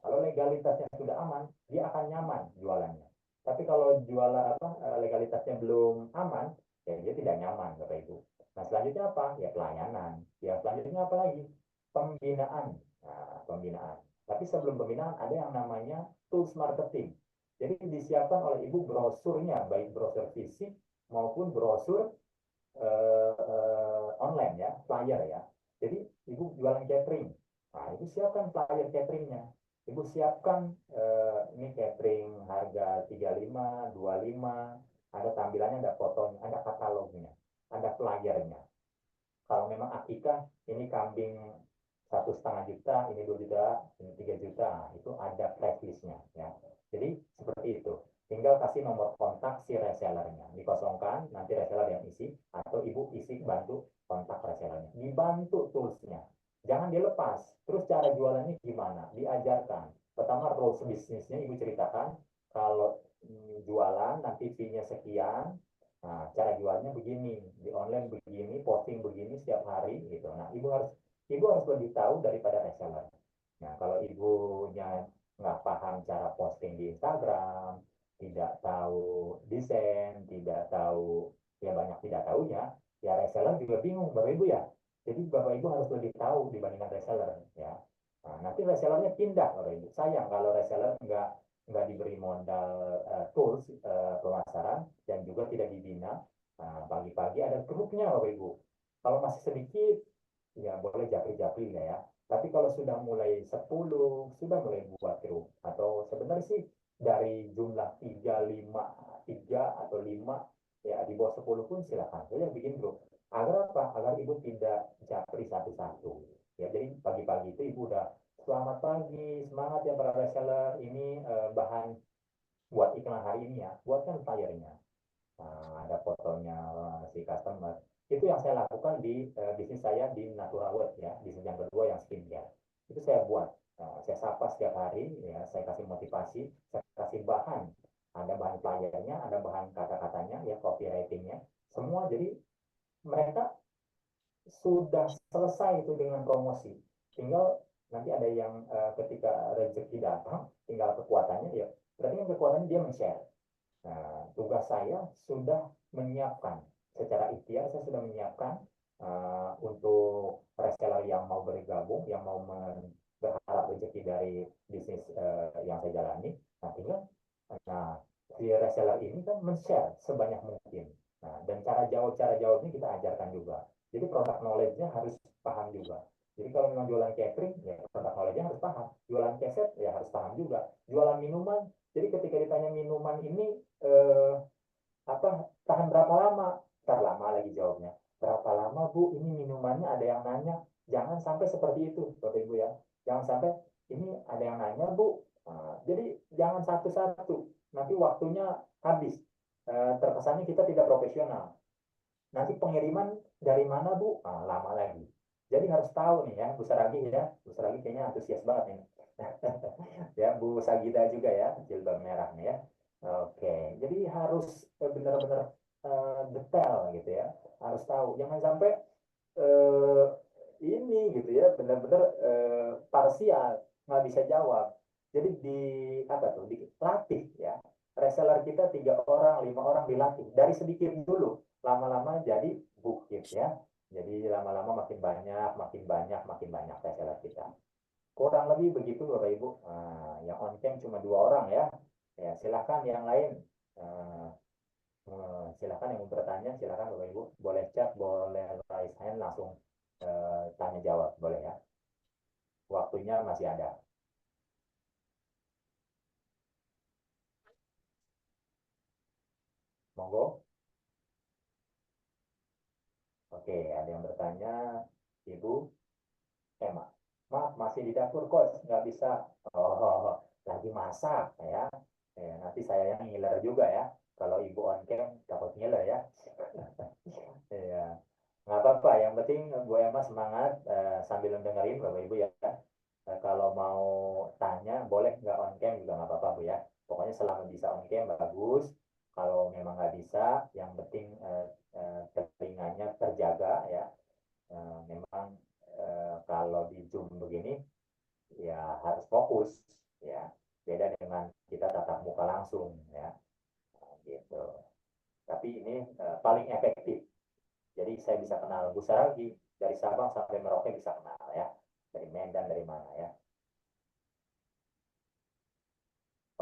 C: Kalau legalitasnya sudah aman, dia akan nyaman jualannya. Tapi kalau jualan apa legalitasnya belum aman, ya dia tidak nyaman Bapak Ibu. Nah selanjutnya apa? Ya pelayanan. Ya selanjutnya apa lagi? Pembinaan. Nah, pembinaan. Tapi sebelum pembinaan ada yang namanya tools marketing. Jadi disiapkan oleh Ibu brosurnya, baik brosur fisik maupun brosur online ya, flyer ya. Jadi Ibu jualan catering. Nah, Ibu siapkan flyer cateringnya. Ibu siapkan ini catering harga 35, 25, ada tampilannya, ada fotonya, ada katalognya, ada flyernya. Kalau memang akikah, ini kambing 1,5 juta, ini 2 juta, ini 3 juta, itu ada price listnya ya. Jadi seperti itu. tinggal kasih nomor kontak si resellernya, dikosongkan, nanti reseller yang isi, atau ibu isi bantu kontak resellernya, dibantu toolsnya, jangan dilepas. Terus cara jualannya gimana, diajarkan. Pertama rules bisnisnya ibu ceritakan, kalau jualan nanti fee-nya sekian, nah cara jualnya begini, di online begini, posting begini setiap hari gitu. Nah ibu harus lebih tahu daripada reseller. Nah kalau ibunya nggak paham cara posting di Instagram, tidak tahu desain, tidak tahu, ya banyak tidak tahunya, ya reseller juga bingung Bapak Ibu ya. Jadi Bapak Ibu harus lebih tahu dibandingkan reseller ya. Nah, nanti resellernya pindah Bapak Ibu. Sayang kalau reseller nggak diberi modal tools pemasaran dan juga tidak dibina. Nah, pagi-pagi ada grupnya Bapak Ibu. Kalau masih sedikit, ya boleh japri-japri ya. Tapi kalau sudah mulai 10, sudah mulai buat grup. Atau sebenarnya sih dari jumlah 3, 5, 3 atau 5, ya di bawah 10 pun silakan saja bikin grup. Agar apa? Agar ibu tidak japri satu-satu. Ya, jadi pagi-pagi itu ibu udah selamat pagi, semangat ya para reseller. Ini bahan buat iklan hari ini ya, buatkan flyernya. Nah, ada fotonya si customer. Itu yang saya lakukan di bisnis saya di Natural World ya, bisnis yang kedua yang skincare. Itu saya buat, saya sapa setiap hari ya, saya kasih motivasi, saya kasih bahan. Ada bahan flyernya, ada bahan kata-katanya ya, copywritingnya, semua. Jadi mereka sudah selesai itu dengan promosi. Tinggal nanti ada yang ketika rezeki datang, tinggal kekuatannya ya. Berarti kan kekuatannya dia men-share. Nah, tugas saya sudah menyiapkan secara ikhtiar, saya sudah menyiapkan untuk reseller yang mau bergabung, yang mau berharap rezeki dari bisnis yang saya jalani. Nah, tinggal si reseller ini kan men-share sebanyak mungkin. Nah, dan cara jawabnya kita ajarkan juga. Jadi produk knowledge-nya harus paham juga. Jadi kalau memang jualan catering, ya produk knowledge-nya harus paham. Jualan keset, ya harus paham juga. Jualan minuman, jadi ketika ditanya minuman ini tahan berapa lama? Ntar lama lagi jawabnya. Berapa lama Bu? Ini minumannya ada yang nanya. Jangan sampai seperti itu, Bapak Ibu ya. Jangan sampai ini ada yang nanya Bu. Nah, jadi jangan satu-satu. Nanti waktunya habis. Terkesannya kita tidak profesional. Nanti pengiriman dari mana Bu? Nah, lama lagi. Jadi harus tahu nih ya, Bu Saragi ya. Bu Saragi kayaknya antusias banget ini. Ya, Bu Sagida juga ya, jilbab merah nih ya. Oke, jadi harus benar-benar detail gitu ya. Harus tahu, jangan sampai eh, ini gitu ya, benar-benar parsial, nggak bisa jawab. Jadi di apa tuh, dilatih ya. Reseller kita 3 orang, 5 orang dilatih dari sedikit dulu, lama-lama jadi bukit ya. Jadi lama-lama makin banyak, makin banyak, makin banyak reseller kita. Kurang lebih begitu Bapak Ibu. Nah, yang on cam cuma 2 orang ya. Ya, silakan yang lain. Eh, silakan yang mau bertanya, silakan Bapak Ibu. Boleh chat, boleh raise hand, langsung tanya jawab, boleh ya. Waktunya masih ada. Monggo. Oke, ada yang bertanya, Ibu Emma. Maaf, masih di dapur, Coach. Nggak bisa. Oh, lagi masak ya. Nanti saya yang ngiler juga ya. Kalau Ibu on cam, takut ngiler ya. Iya, nggak apa-apa. Yang penting Bu Emma semangat sambil dengerin Bapak Ibu ya. Kalau mau tanya, boleh nggak on cam juga nggak apa-apa Bu ya. Pokoknya selama bisa on cam bagus. Kalau memang nggak bisa, yang penting telinganya terjaga ya. Memang kalau di Zoom begini ya harus fokus ya. Beda dengan kita tatap muka langsung ya. Nah, gitu. Tapi ini paling efektif. Jadi saya bisa kenal Bu Saragi dari Sabang sampai Merauke bisa kenal ya. Dari Medan dari mana ya.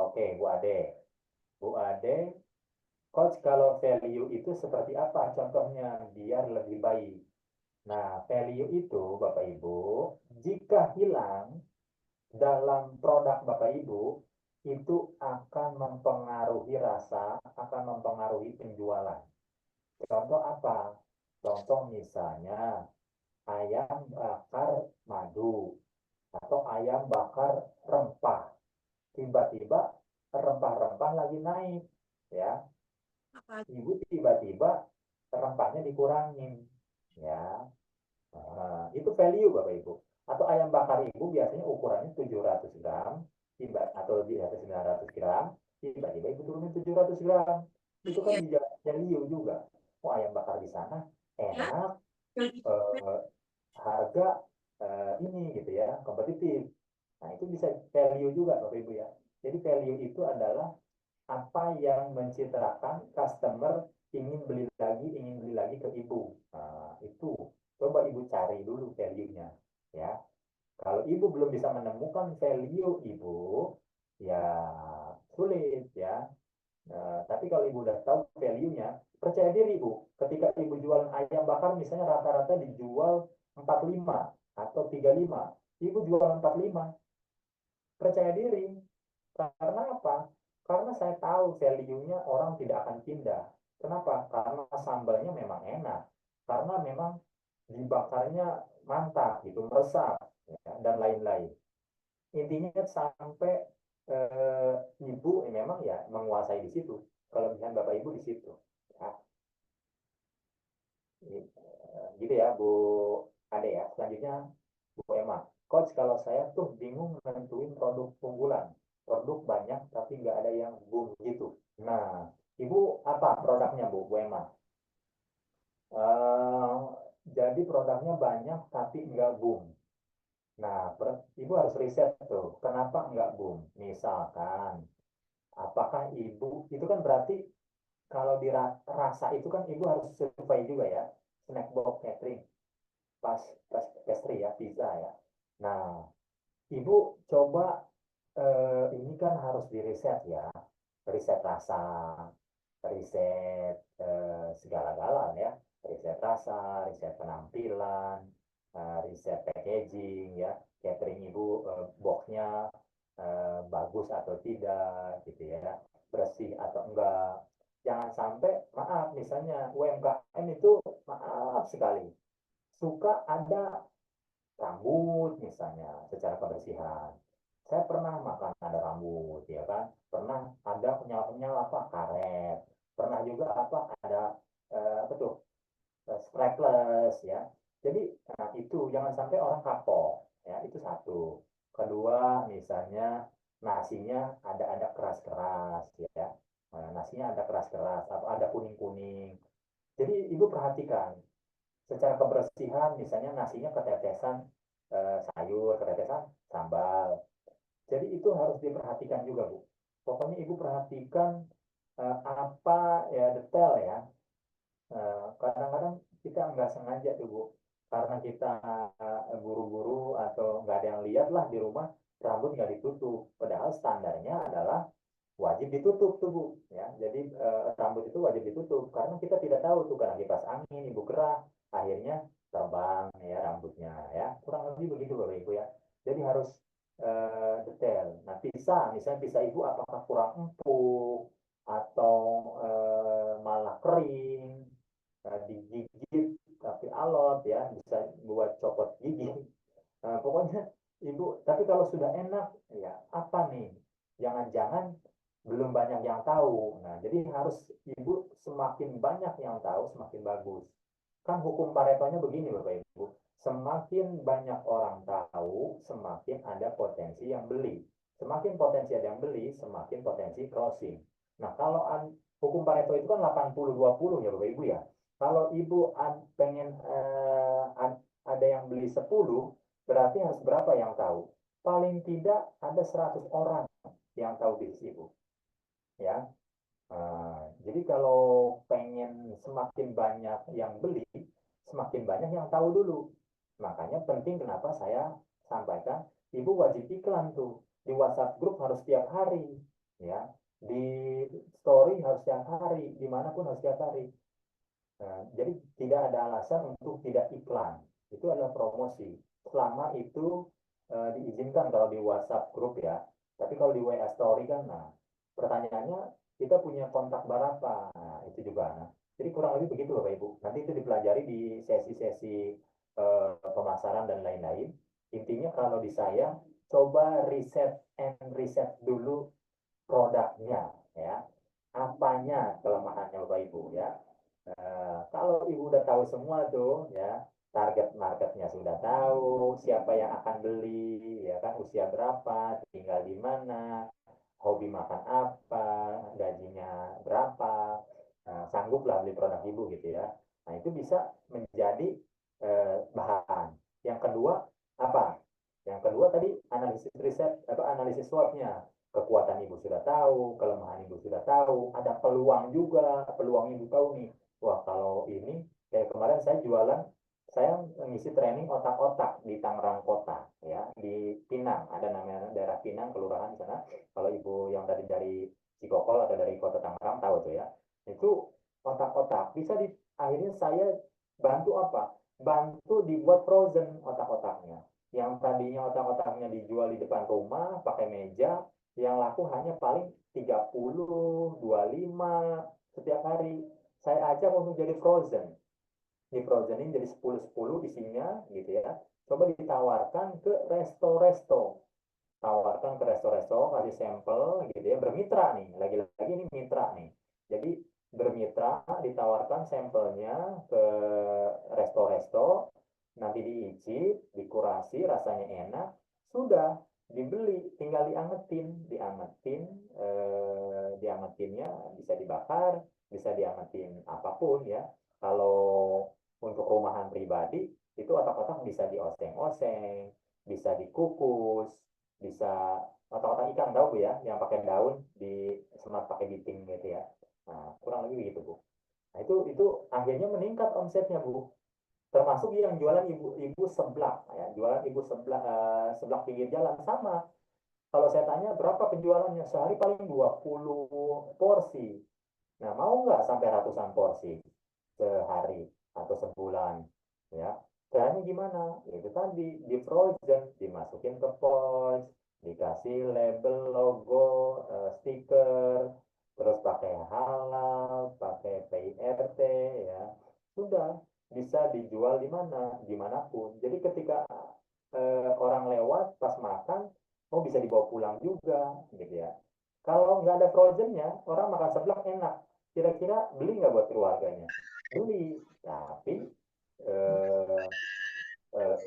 C: Oke, Bu Ade. Bu Ade, Coach kalau value itu seperti apa contohnya biar lebih baik? Nah, value itu Bapak Ibu, jika hilang dalam produk Bapak Ibu, itu akan mempengaruhi rasa, akan mempengaruhi penjualan. Contoh apa? Contoh misalnya ayam bakar madu atau ayam bakar rempah. Tiba-tiba rempah-rempah rempah lagi naik, ya. Ibu tiba-tiba rempahnya dikurangin, ya. Itu value Bapak Ibu. Atau ayam bakar Ibu biasanya ukurannya 700 gram, atau di atas 900 gram, tiba-tiba Ibu turunin 700 gram. Itu kan bisa value juga. Oh, ayam bakar di sana enak, harga ini gitu ya, kompetitif. Nah, itu bisa value juga Bapak Ibu ya. Jadi value itu adalah apa yang mencitrakan customer ingin beli lagi ke Ibu. Nah, itu coba Ibu cari dulu value-nya ya. Kalau Ibu belum bisa menemukan value Ibu, ya sulit ya. Tapi kalau Ibu udah tahu value-nya, percaya diri Ibu. Ketika Ibu jualan ayam bakar misalnya rata-rata dijual 45 atau 35, Ibu jual 45. Percaya diri. Karena apa? Karena saya tahu value-nya orang tidak akan pindah. Kenapa? Karena sambalnya memang enak. Karena memang dibakarnya mantap, gitu, meresap, ya, dan lain-lain. Intinya sampai ibu memang ya menguasai di situ. Kelebihan bapak ibu di situ. Ya. Gitu ya Bu Ade ya. Selanjutnya Bu Emma. Coach, kalau saya tuh bingung nentuin produk unggulan. Produk banyak tapi nggak ada yang boom gitu. Nah, Ibu apa produknya Bu Emma? Jadi produknya banyak tapi nggak boom. Nah, Ibu harus riset tuh, kenapa nggak boom? Misalkan, apakah Ibu, itu kan berarti kalau dirasa itu kan Ibu harus survei juga ya, snack box catering, pas pastry ya, pizza ya. Nah, Ibu coba, ini kan harus diriset ya, riset rasa, riset segala-gala ya, riset rasa, riset penampilan, riset packaging ya, catering Ibu boxnya bagus atau tidak gitu ya, bersih atau enggak. Jangan sampai, maaf, misalnya UMKM itu maaf sekali suka ada rambut misalnya secara kebersihan. Saya pernah makan ada rambut ya kan, pernah ada penyal-penyal apa karet, pernah juga apa ada apa tuh strapless ya. Jadi nah, itu jangan sampai orang kapok ya, itu satu. Kedua misalnya nasinya ada keras-keras ya. Nah, nasinya ada keras-keras atau ada kuning-kuning. Jadi ibu perhatikan secara kebersihan, misalnya nasinya ketetesan sayur, ketetesan sambal. Jadi itu harus diperhatikan juga Bu. Pokoknya ibu perhatikan apa ya detail ya. Kadang-kadang kita nggak sengaja tuh Bu, karena kita buru-buru atau nggak ada yang lihat lah di rumah, rambut nggak ditutup. Padahal standarnya adalah wajib ditutup tuh Bu ya. Jadi rambut itu wajib ditutup karena kita tidak tahu tuh karena kipas angin, ibu gerah, akhirnya terbang ya rambutnya ya. Kurang lebih begitu Bapak Ibu ya. Jadi harus detail. Nah, misalnya pisa ibu apakah kurang empuk atau malah kering, digigit tapi alot ya, bisa buat copot gigi. Pokoknya ibu, tapi kalau sudah enak ya apa nih? Jangan-jangan belum banyak yang tahu. Nah, jadi harus ibu semakin banyak yang tahu semakin bagus. Kan hukum Paretonya begini Bapak Ibu. Semakin banyak orang tahu, semakin ada potensi yang beli. Semakin potensi ada yang beli, semakin potensi closing. Nah, kalau hukum Pareto itu kan 80-20 ya Bapak Ibu ya. Kalau Ibu pengen ada yang beli 10, berarti harus berapa yang tahu? Paling tidak ada 100 orang yang tahu bisnis Ibu. Ya. Jadi kalau pengen semakin banyak yang beli, semakin banyak yang tahu dulu. Makanya penting kenapa saya sampaikan, Ibu wajib iklan tuh. Di WhatsApp grup harus tiap hari. Ya. Di story harus tiap hari. Dimanapun harus tiap hari. Jadi tidak ada alasan untuk tidak iklan. Itu adalah promosi. Selama itu diizinkan kalau di WhatsApp grup ya. Tapi kalau di WA story kan, nah pertanyaannya kita punya kontak berapa? Nah, itu juga. Nah, jadi kurang lebih begitu Bapak Ibu. Nanti itu dipelajari di sesi-sesi pemasaran dan lain-lain. Intinya kalau di saya, coba riset dulu produknya. ya. Apanya kelemahannya Bapak Ibu ya? Kalau Ibu udah tahu semua tuh ya, target marketnya sudah tahu, siapa yang akan beli, ya kan, usia berapa, tinggal di mana, hobi makan apa, gajinya berapa, sanggup lah beli produk Ibu gitu ya. Nah itu bisa menjadi bahan. Yang kedua apa? Yang kedua tadi analisis riset atau analisis SWOT-nya. Kekuatan Ibu sudah tahu, kelemahan Ibu sudah tahu, ada peluang juga, peluang Ibu tahu nih. Wah, kalau ini kayak kemarin saya ngisi training otak-otak di Tangerang Kota ya, di Pinang, ada namanya daerah Pinang, kelurahan di sana. Kalau Ibu yang tadi dari Cikokol atau dari Kota Tangerang tahu tuh ya. Itu otak-otak bisa di akhirnya saya bantu apa? Bantu dibuat frozen otak-otaknya. Yang tadinya otak-otaknya dijual di depan rumah pakai meja, yang laku hanya paling 30, 25 setiap hari. Saya ajak untuk jadi frozen. Di frozenin jadi 10-10 isinya gitu ya. Coba ditawarkan ke resto-resto. Tawarkan ke resto-resto, kasih sampel gitu ya. Bermitra nih, lagi-lagi ini mitra nih. Jadi bermitra, ditawarkan sampelnya ke resto-resto, nanti diicip, dikurasi, rasanya enak, sudah dibeli, tinggal diangetinnya bisa dibakar, bisa diangetin apapun ya. Kalau untuk rumahan pribadi itu otak-otak bisa dioseng-oseng, bisa dikukus, bisa otak-otak ikan tahu Bu ya, yang pakai daun di semat pakai diting gitu ya. Nah, kurang lebih gitu Bu. Nah, itu akhirnya meningkat omsetnya Bu. Termasuk yang jualan ibu-ibu seblak ya, jualan ibu seblak seblak pinggir jalan sama. Kalau saya tanya berapa penjualannya sehari paling 20 porsi. Nah, mau nggak sampai ratusan porsi sehari atau sebulan ya? Caranya gimana? Itu tadi di frozen, dimasukin ke pouch, dikasih label logo, stiker, terus pakai halal, pakai PIRT ya. Sudah bisa dijual di mana, dimanapun. Jadi ketika orang lewat pas makan, oh bisa dibawa pulang juga, gitu ya. Kalau nggak ada frozennya, orang makan seblak enak. Kira-kira beli nggak buat keluarganya? Beli, tapi eh,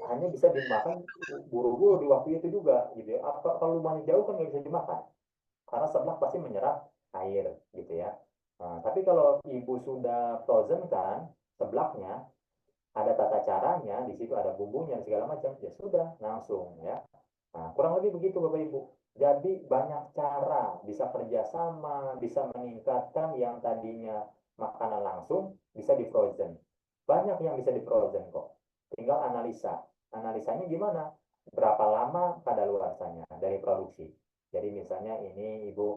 C: hanya bisa dimakan buru-buru di waktu itu juga, gitu ya. Apa kalau rumahnya jauh kan nggak bisa dimakan, karena seblak pasti menyerap air, gitu ya. Nah, tapi kalau ibu sudah frozen kan seblaknya, ada tata caranya, di situ ada bumbunya segala macam, ya sudah langsung ya. Nah, kurang lebih begitu Bapak Ibu. Jadi banyak cara, bisa kerjasama, bisa meningkatkan yang tadinya makanan langsung, bisa di frozen. Banyak yang bisa di frozen kok. Tinggal analisa. Analisanya gimana? Berapa lama kadaluarsanya dari produksi. Jadi misalnya ini Ibu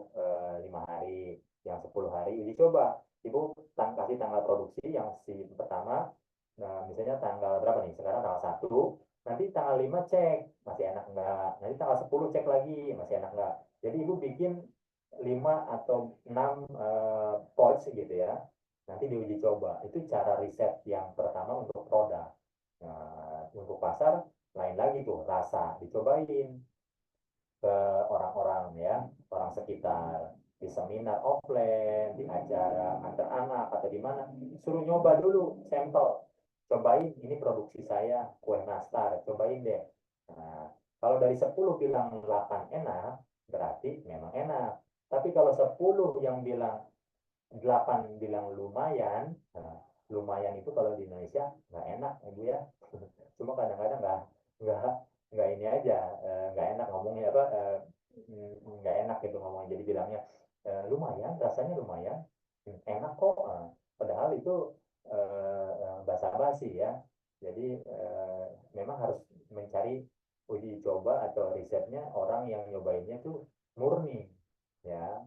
C: 5 hari, yang 10 hari uji coba. Ibu kasih tanggal produksi yang si pertama, nah, misalnya tanggal berapa nih? Sekarang tanggal 1, nanti tanggal 5 cek, masih enak enggak. Nanti tanggal 10 cek lagi, masih enak enggak. Jadi ibu bikin 5 atau 6 pouch gitu ya. Nanti diuji coba. Itu cara riset yang pertama untuk produk. Nah, untuk pasar, lain lagi tuh, rasa. Dicobain ke orang-orang ya, orang sekitar. Di seminar offline, di acara antar anak, atau di mana. Suruh nyoba dulu, sampel. Cobain, ini produksi saya, kue nastar, cobain deh. Nah, kalau dari 10 bilang 8 enak, berarti memang enak. Tapi kalau 10 yang bilang 8 bilang lumayan, nah, lumayan itu kalau di Indonesia nggak enak, Ibu ya. Cuma kadang-kadang nggak nggak ini aja, nggak enak ngomongnya apa, nggak enak gitu ngomongnya. Jadi bilangnya lumayan, rasanya lumayan, enak kok. Padahal itu basa-basi ya. Jadi memang harus mencari uji coba atau risetnya orang yang nyobainnya tuh murni ya.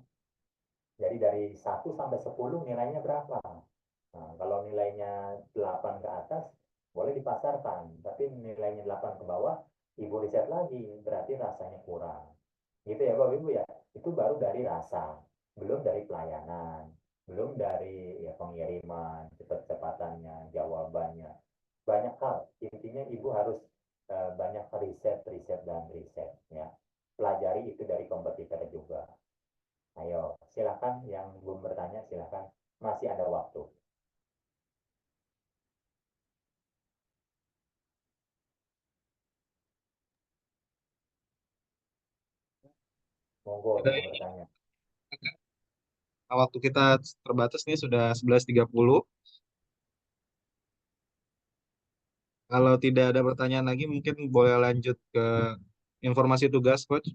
C: Jadi dari 1 sampai 10 nilainya berapa? Nah, kalau nilainya 8 ke atas boleh dipasarkan, tapi nilainya 8 ke bawah ibu riset lagi, berarti rasanya kurang. Gitu ya Bapak Ibu ya. Itu baru dari rasa, belum dari pelayanan, belum dari ya pengiriman, cepat-cepatannya, jawabannya. Banyak hal. Intinya Ibu harus banyak riset, riset dan riset ya. Pelajari itu dari kompetitor juga. Ayo, Silakan yang belum bertanya, silakan. Masih ada waktu. Monggo
A: Kita
C: yang
A: ini
C: bertanya.
A: waktu kita terbatas nih sudah 11.30. Kalau tidak ada pertanyaan lagi, mungkin boleh lanjut ke informasi tugas, Coach.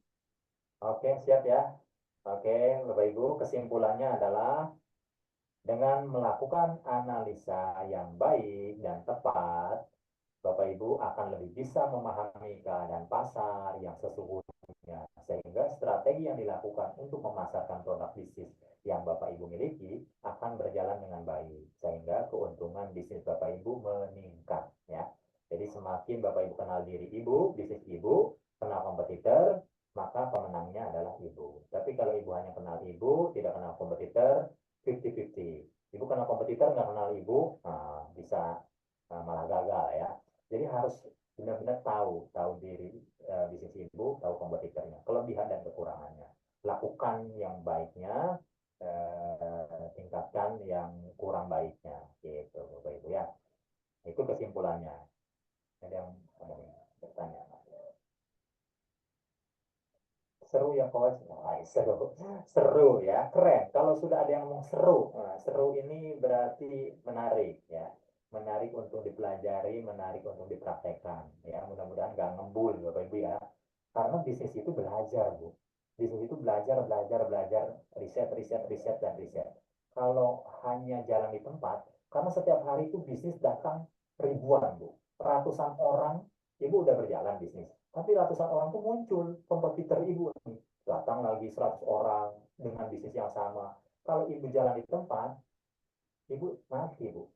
C: Oke, siap ya. Oke, Bapak Ibu, kesimpulannya adalah dengan melakukan analisa yang baik dan tepat, Bapak Ibu akan lebih bisa memahami keadaan pasar yang sesungguhnya, sehingga strategi yang dilakukan untuk memasarkan produk bisnis yang Bapak Ibu miliki akan berjalan dengan baik, sehingga keuntungan bisnis Bapak Ibu meningkat ya. Jadi semakin Bapak Ibu kenal diri Ibu, bisnis Ibu, kenal kompetitor, maka pemenangnya adalah Ibu. Tapi kalau Ibu hanya kenal Ibu, tidak kenal kompetitor, 50-50. Ibu kenal kompetitor, nggak kenal Ibu, bisa malah gagal ya. Jadi harus benar-benar tahu diri bisnis Ibu, tahu kompetitornya, kelebihan dan kekurangannya. Lakukan yang baiknya, tingkatkan yang kurang baiknya, gitu, Bapak Ibu ya. Itu kesimpulannya. Ada yang bertanya? Seru ya coach. Nah, seru ya, keren. Kalau sudah ada yang ngomong seru, nah, seru ini berarti menarik ya, menarik untuk dipelajari, menarik untuk dipraktekkan ya. Mudah-mudahan nggak ngembul Bapak Ibu ya, karena bisnis itu belajar Bu. Bisnis itu belajar, belajar, belajar, riset, riset, riset, dan riset. Kalau hanya jalan di tempat, karena setiap hari itu bisnis datang ribuan Bu, ratusan orang, Ibu udah berjalan bisnis, tapi ratusan orang tuh muncul, kompetitor Ibu nih. Datang lagi 100 orang dengan bisnis yang sama. Kalau Ibu jalan di tempat, Ibu mati Bu.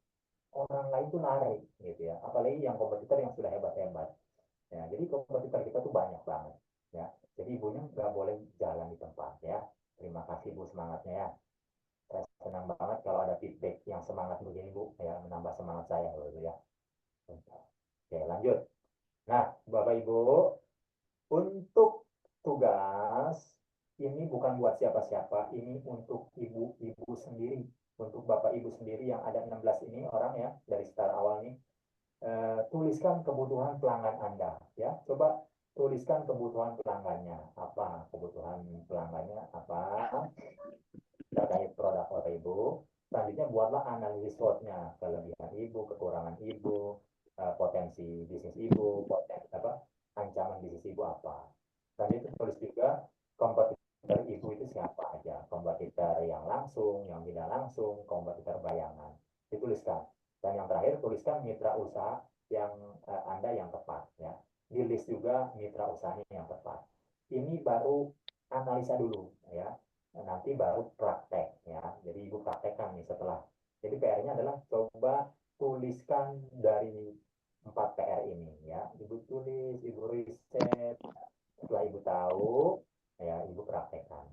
C: Orang lain tuh lari gitu ya. Apalagi yang kompetitor yang sudah hebat-hebat. Ya, jadi kompetitor kita tuh banyak banget. Ya, jadi Ibunya nggak boleh jalan di tempat ya. Terima kasih Bu semangatnya ya. Saya senang banget kalau ada feedback yang semangat begini Bu. Ya, menambah semangat saya gitu ya. Oke, lanjut. Nah, Bapak Ibu, untuk tugas ini bukan buat siapa-siapa, ini untuk ibu-ibu sendiri, untuk bapak ibu sendiri yang ada 16 ini orang ya dari start awal nih. Tuliskan kebutuhan pelanggan Anda ya. Coba tuliskan kebutuhan pelanggannya. Apa kebutuhan pelanggannya apa terkait produk Bapak Ibu. Selanjutnya buatlah analisis SWOT-nya, kelebihan Ibu, kekurangan Ibu, potensi bisnis Ibu, potensi apa ancaman bisnis Ibu apa. Selanjutnya tulis juga kompetitor Ibu itu siapa aja, kompetitor yang langsung, yang tidak langsung, kompetitor bayangan. Dituliskan. Dan yang terakhir tuliskan mitra usaha yang Anda yang tepat ya. Di list juga mitra usahanya yang tepat. Ini baru analisa dulu ya. Nanti baru praktek ya. Jadi Ibu praktekkan nih setelah. Jadi PR-nya adalah coba tuliskan dari 4 PR ini ya. Ibu tulis, Ibu riset, setelah Ibu tahu, ya Ibu praktekkan.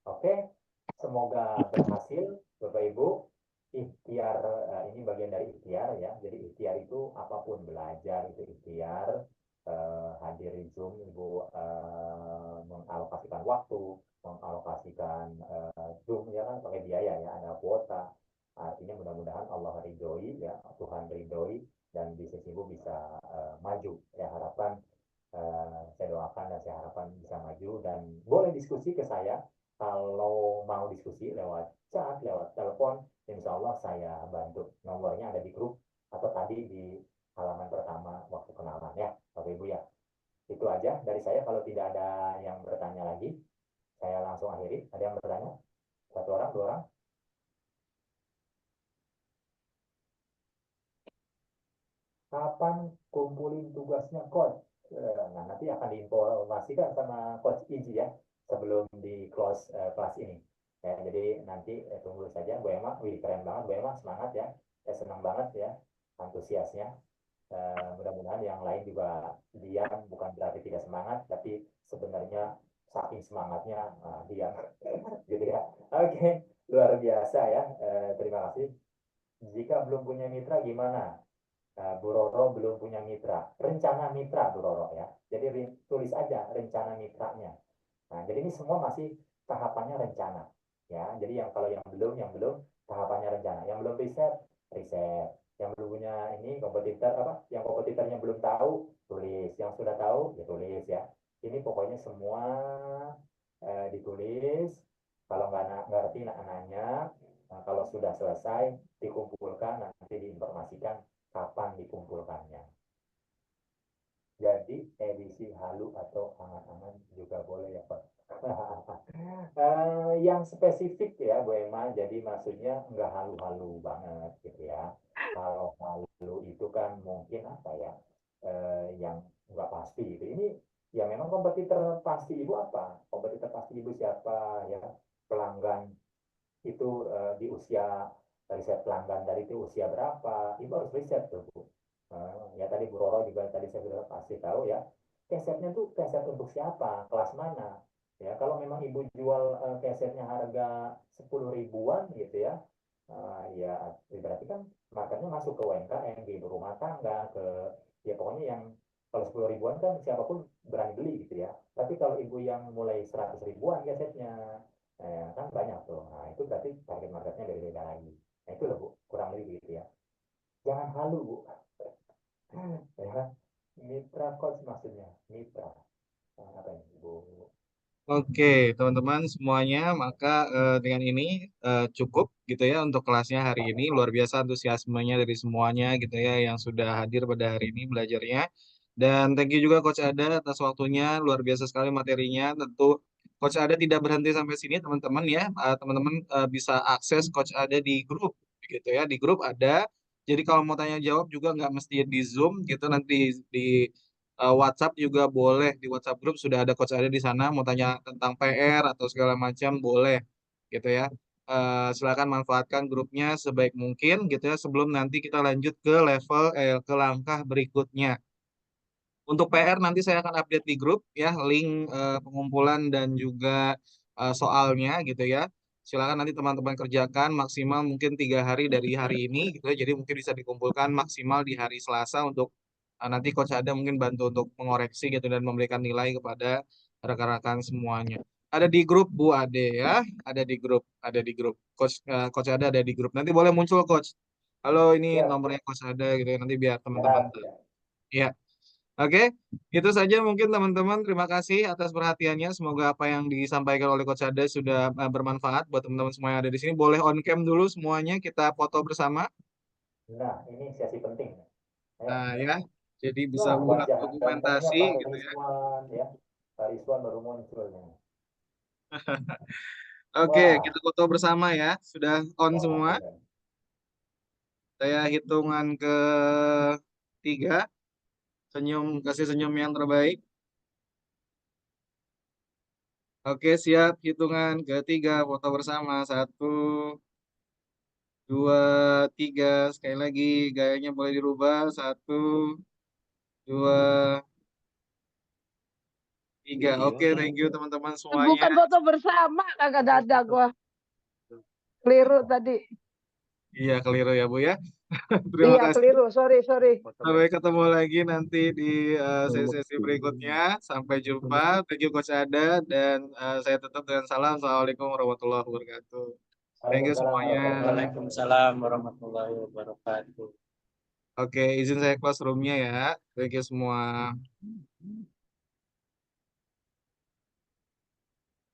C: Oke, semoga berhasil Bapak Ibu. Ikhtiar ini bagian dari ikhtiar ya. Jadi ikhtiar itu apapun, belajar itu ikhtiar. Hadir di Zoom, Ibu mengalokasikan waktu, mengalokasikan Zoom ya kan pakai biaya ya, ada kuota. Artinya mudah-mudahan Allah ridhoi ya, Tuhan ridhoi dan bisnis Ibu bisa maju. Ya harapan saya doakan dan saya harapkan bisa maju dan boleh diskusi ke saya kalau mau diskusi lewat chat, lewat telepon, insya Allah saya bantu. Nomornya ada di grup atau tadi di halaman pertama waktu kenalan ya, Bapak Ibu ya. Itu aja dari saya. Kalau tidak ada yang bertanya lagi, saya langsung akhiri. Ada yang bertanya? Satu orang, dua orang? Kapan kumpulin tugasnya coach? Nah, nanti akan diinformasikan sama coach Iji ya sebelum di close kelas ini. Ya, jadi nanti tunggu saja Bu Emma. Wih, keren banget Bu Emma, semangat ya. Saya senang banget ya antusiasnya. Mudah-mudahan yang lain juga diam, bukan berarti tidak semangat, tapi sebenarnya saking semangatnya diam. Gitu ya. Oke, luar biasa ya. Terima kasih. Jika belum punya mitra gimana? Bu Roro belum punya mitra. Rencana mitra Bu Roro ya. Jadi tulis aja rencana mitranya. Nah, jadi ini semua masih tahapannya rencana. Ya, jadi kalau yang belum tahapannya rencana, yang belum riset, yang belum punya ini kompetitor apa, yang kompetitornya belum tahu tulis, yang sudah tahu ya tulis ya. Ini pokoknya semua ditulis. Kalau nggak ngerti nanya. Nah, kalau sudah selesai dikumpulkan, nanti diinformasikan kapan dikumpulkannya. Jadi edisi halu atau angan-angan juga boleh ya Pak. Yang spesifik ya Bu Emma, jadi maksudnya nggak halu-halu banget gitu ya. Kalau halu itu kan mungkin apa ya, yang nggak pasti gitu. Ini ya memang kompetitor pasti Ibu apa? Kompetitor pasti Ibu siapa ya? Pelanggan itu di usia, riset pelanggan dari itu usia berapa? Ibu harus riset tuh Bu. Ya tadi Bu Roro juga tadi saya sudah pasti tahu ya. Kesetnya tuh keset untuk siapa? Kelas mana? Ya, kalau memang ibu jual kesetnya harga 10 ribuan gitu ya, ya berarti kan marketnya masuk ke UMKM, di ibu rumah tangga, ke ya pokoknya yang kalau 10 ribuan kan siapapun berani beli gitu ya. Tapi kalau ibu yang mulai 100 ribuan kesetnya, kan banyak tuh. Nah itu berarti target marketnya beda-beda lagi. Nah itu loh Bu, kurang lebih gitu ya. Jangan halu Bu. Ya, mitra coach maksudnya, mitra. Apa ini Bu?
A: Oke, teman-teman semuanya, maka dengan ini cukup gitu ya untuk kelasnya hari ini. Luar biasa antusiasmenya dari semuanya gitu ya yang sudah hadir pada hari ini belajarnya. Dan thank you juga Coach Ada atas waktunya, luar biasa sekali materinya. Tentu Coach Ada tidak berhenti sampai sini teman-teman ya. Teman-teman bisa akses Coach Ada di grup gitu ya. Di grup ada. Jadi kalau mau tanya jawab juga nggak mesti di Zoom gitu, nanti di WhatsApp juga boleh. Di WhatsApp grup sudah ada coach ada di sana, mau tanya tentang PR atau segala macam boleh gitu ya. Silakan manfaatkan grupnya sebaik mungkin gitu ya sebelum nanti kita lanjut ke level ke langkah berikutnya. Untuk PR nanti saya akan update di grup ya, link pengumpulan dan juga soalnya gitu ya. Silakan nanti teman-teman kerjakan maksimal mungkin 3 hari dari hari ini gitu ya. Jadi mungkin bisa dikumpulkan maksimal di hari Selasa untuk nanti coach ada mungkin bantu untuk mengoreksi gitu dan memberikan nilai kepada rekan-rekan semuanya. Ada di grup Bu Ade ya, ada di grup. Coach ada di grup. Nanti boleh muncul coach. Halo, ini
C: Siap,
A: nomornya coach ada gitu ya. Nanti biar teman-teman
C: siap,
A: tahu.
C: siap.
A: Ya. Oke, itu saja mungkin teman-teman. Terima kasih atas perhatiannya. Semoga apa yang disampaikan oleh Coach Ade sudah bermanfaat buat teman-teman semua yang ada di sini. Boleh on cam dulu semuanya, kita foto bersama.
C: Nah, ini sesi penting. Ayo.
A: Nah ya, jadi bisa
C: Wah,
A: buat
C: wajah gantengnya
A: dokumentasi
C: Pak
A: gitu ya.
C: Rizwan ya. Pak Rizwan baru muncul nih.
A: Oke,
C: Wah,
A: kita foto bersama ya. Sudah on
C: wah
A: semua.
C: keren.
A: Saya hitungan ke 3. Senyum, kasih senyum yang terbaik. Oke, siap. Hitungan ke 3, foto bersama. 1, 2, 3. Sekali lagi, gayanya boleh dirubah. 1, 2, 3. Oke, thank you teman-teman semuanya.
G: Bukan foto bersama, kagak dadak gua. Keliru tadi.
A: Iya, keliru ya Bu ya. Terima
G: Iya,
A: kasih.
G: keliru. Sorry, sorry.
A: Sampai ketemu lagi nanti di sesi-sesi berikutnya. Sampai jumpa. Thank you Coach Ada. Dan saya tutup dengan salam. Assalamualaikum warahmatullahi wabarakatuh. Thank you
C: Waalaikumsalam
A: semuanya.
C: warahmatullahi wabarakatuh.
H: Waalaikumsalam warahmatullahi wabarakatuh.
A: Oke, izin saya close roomnya ya. Thank you semua.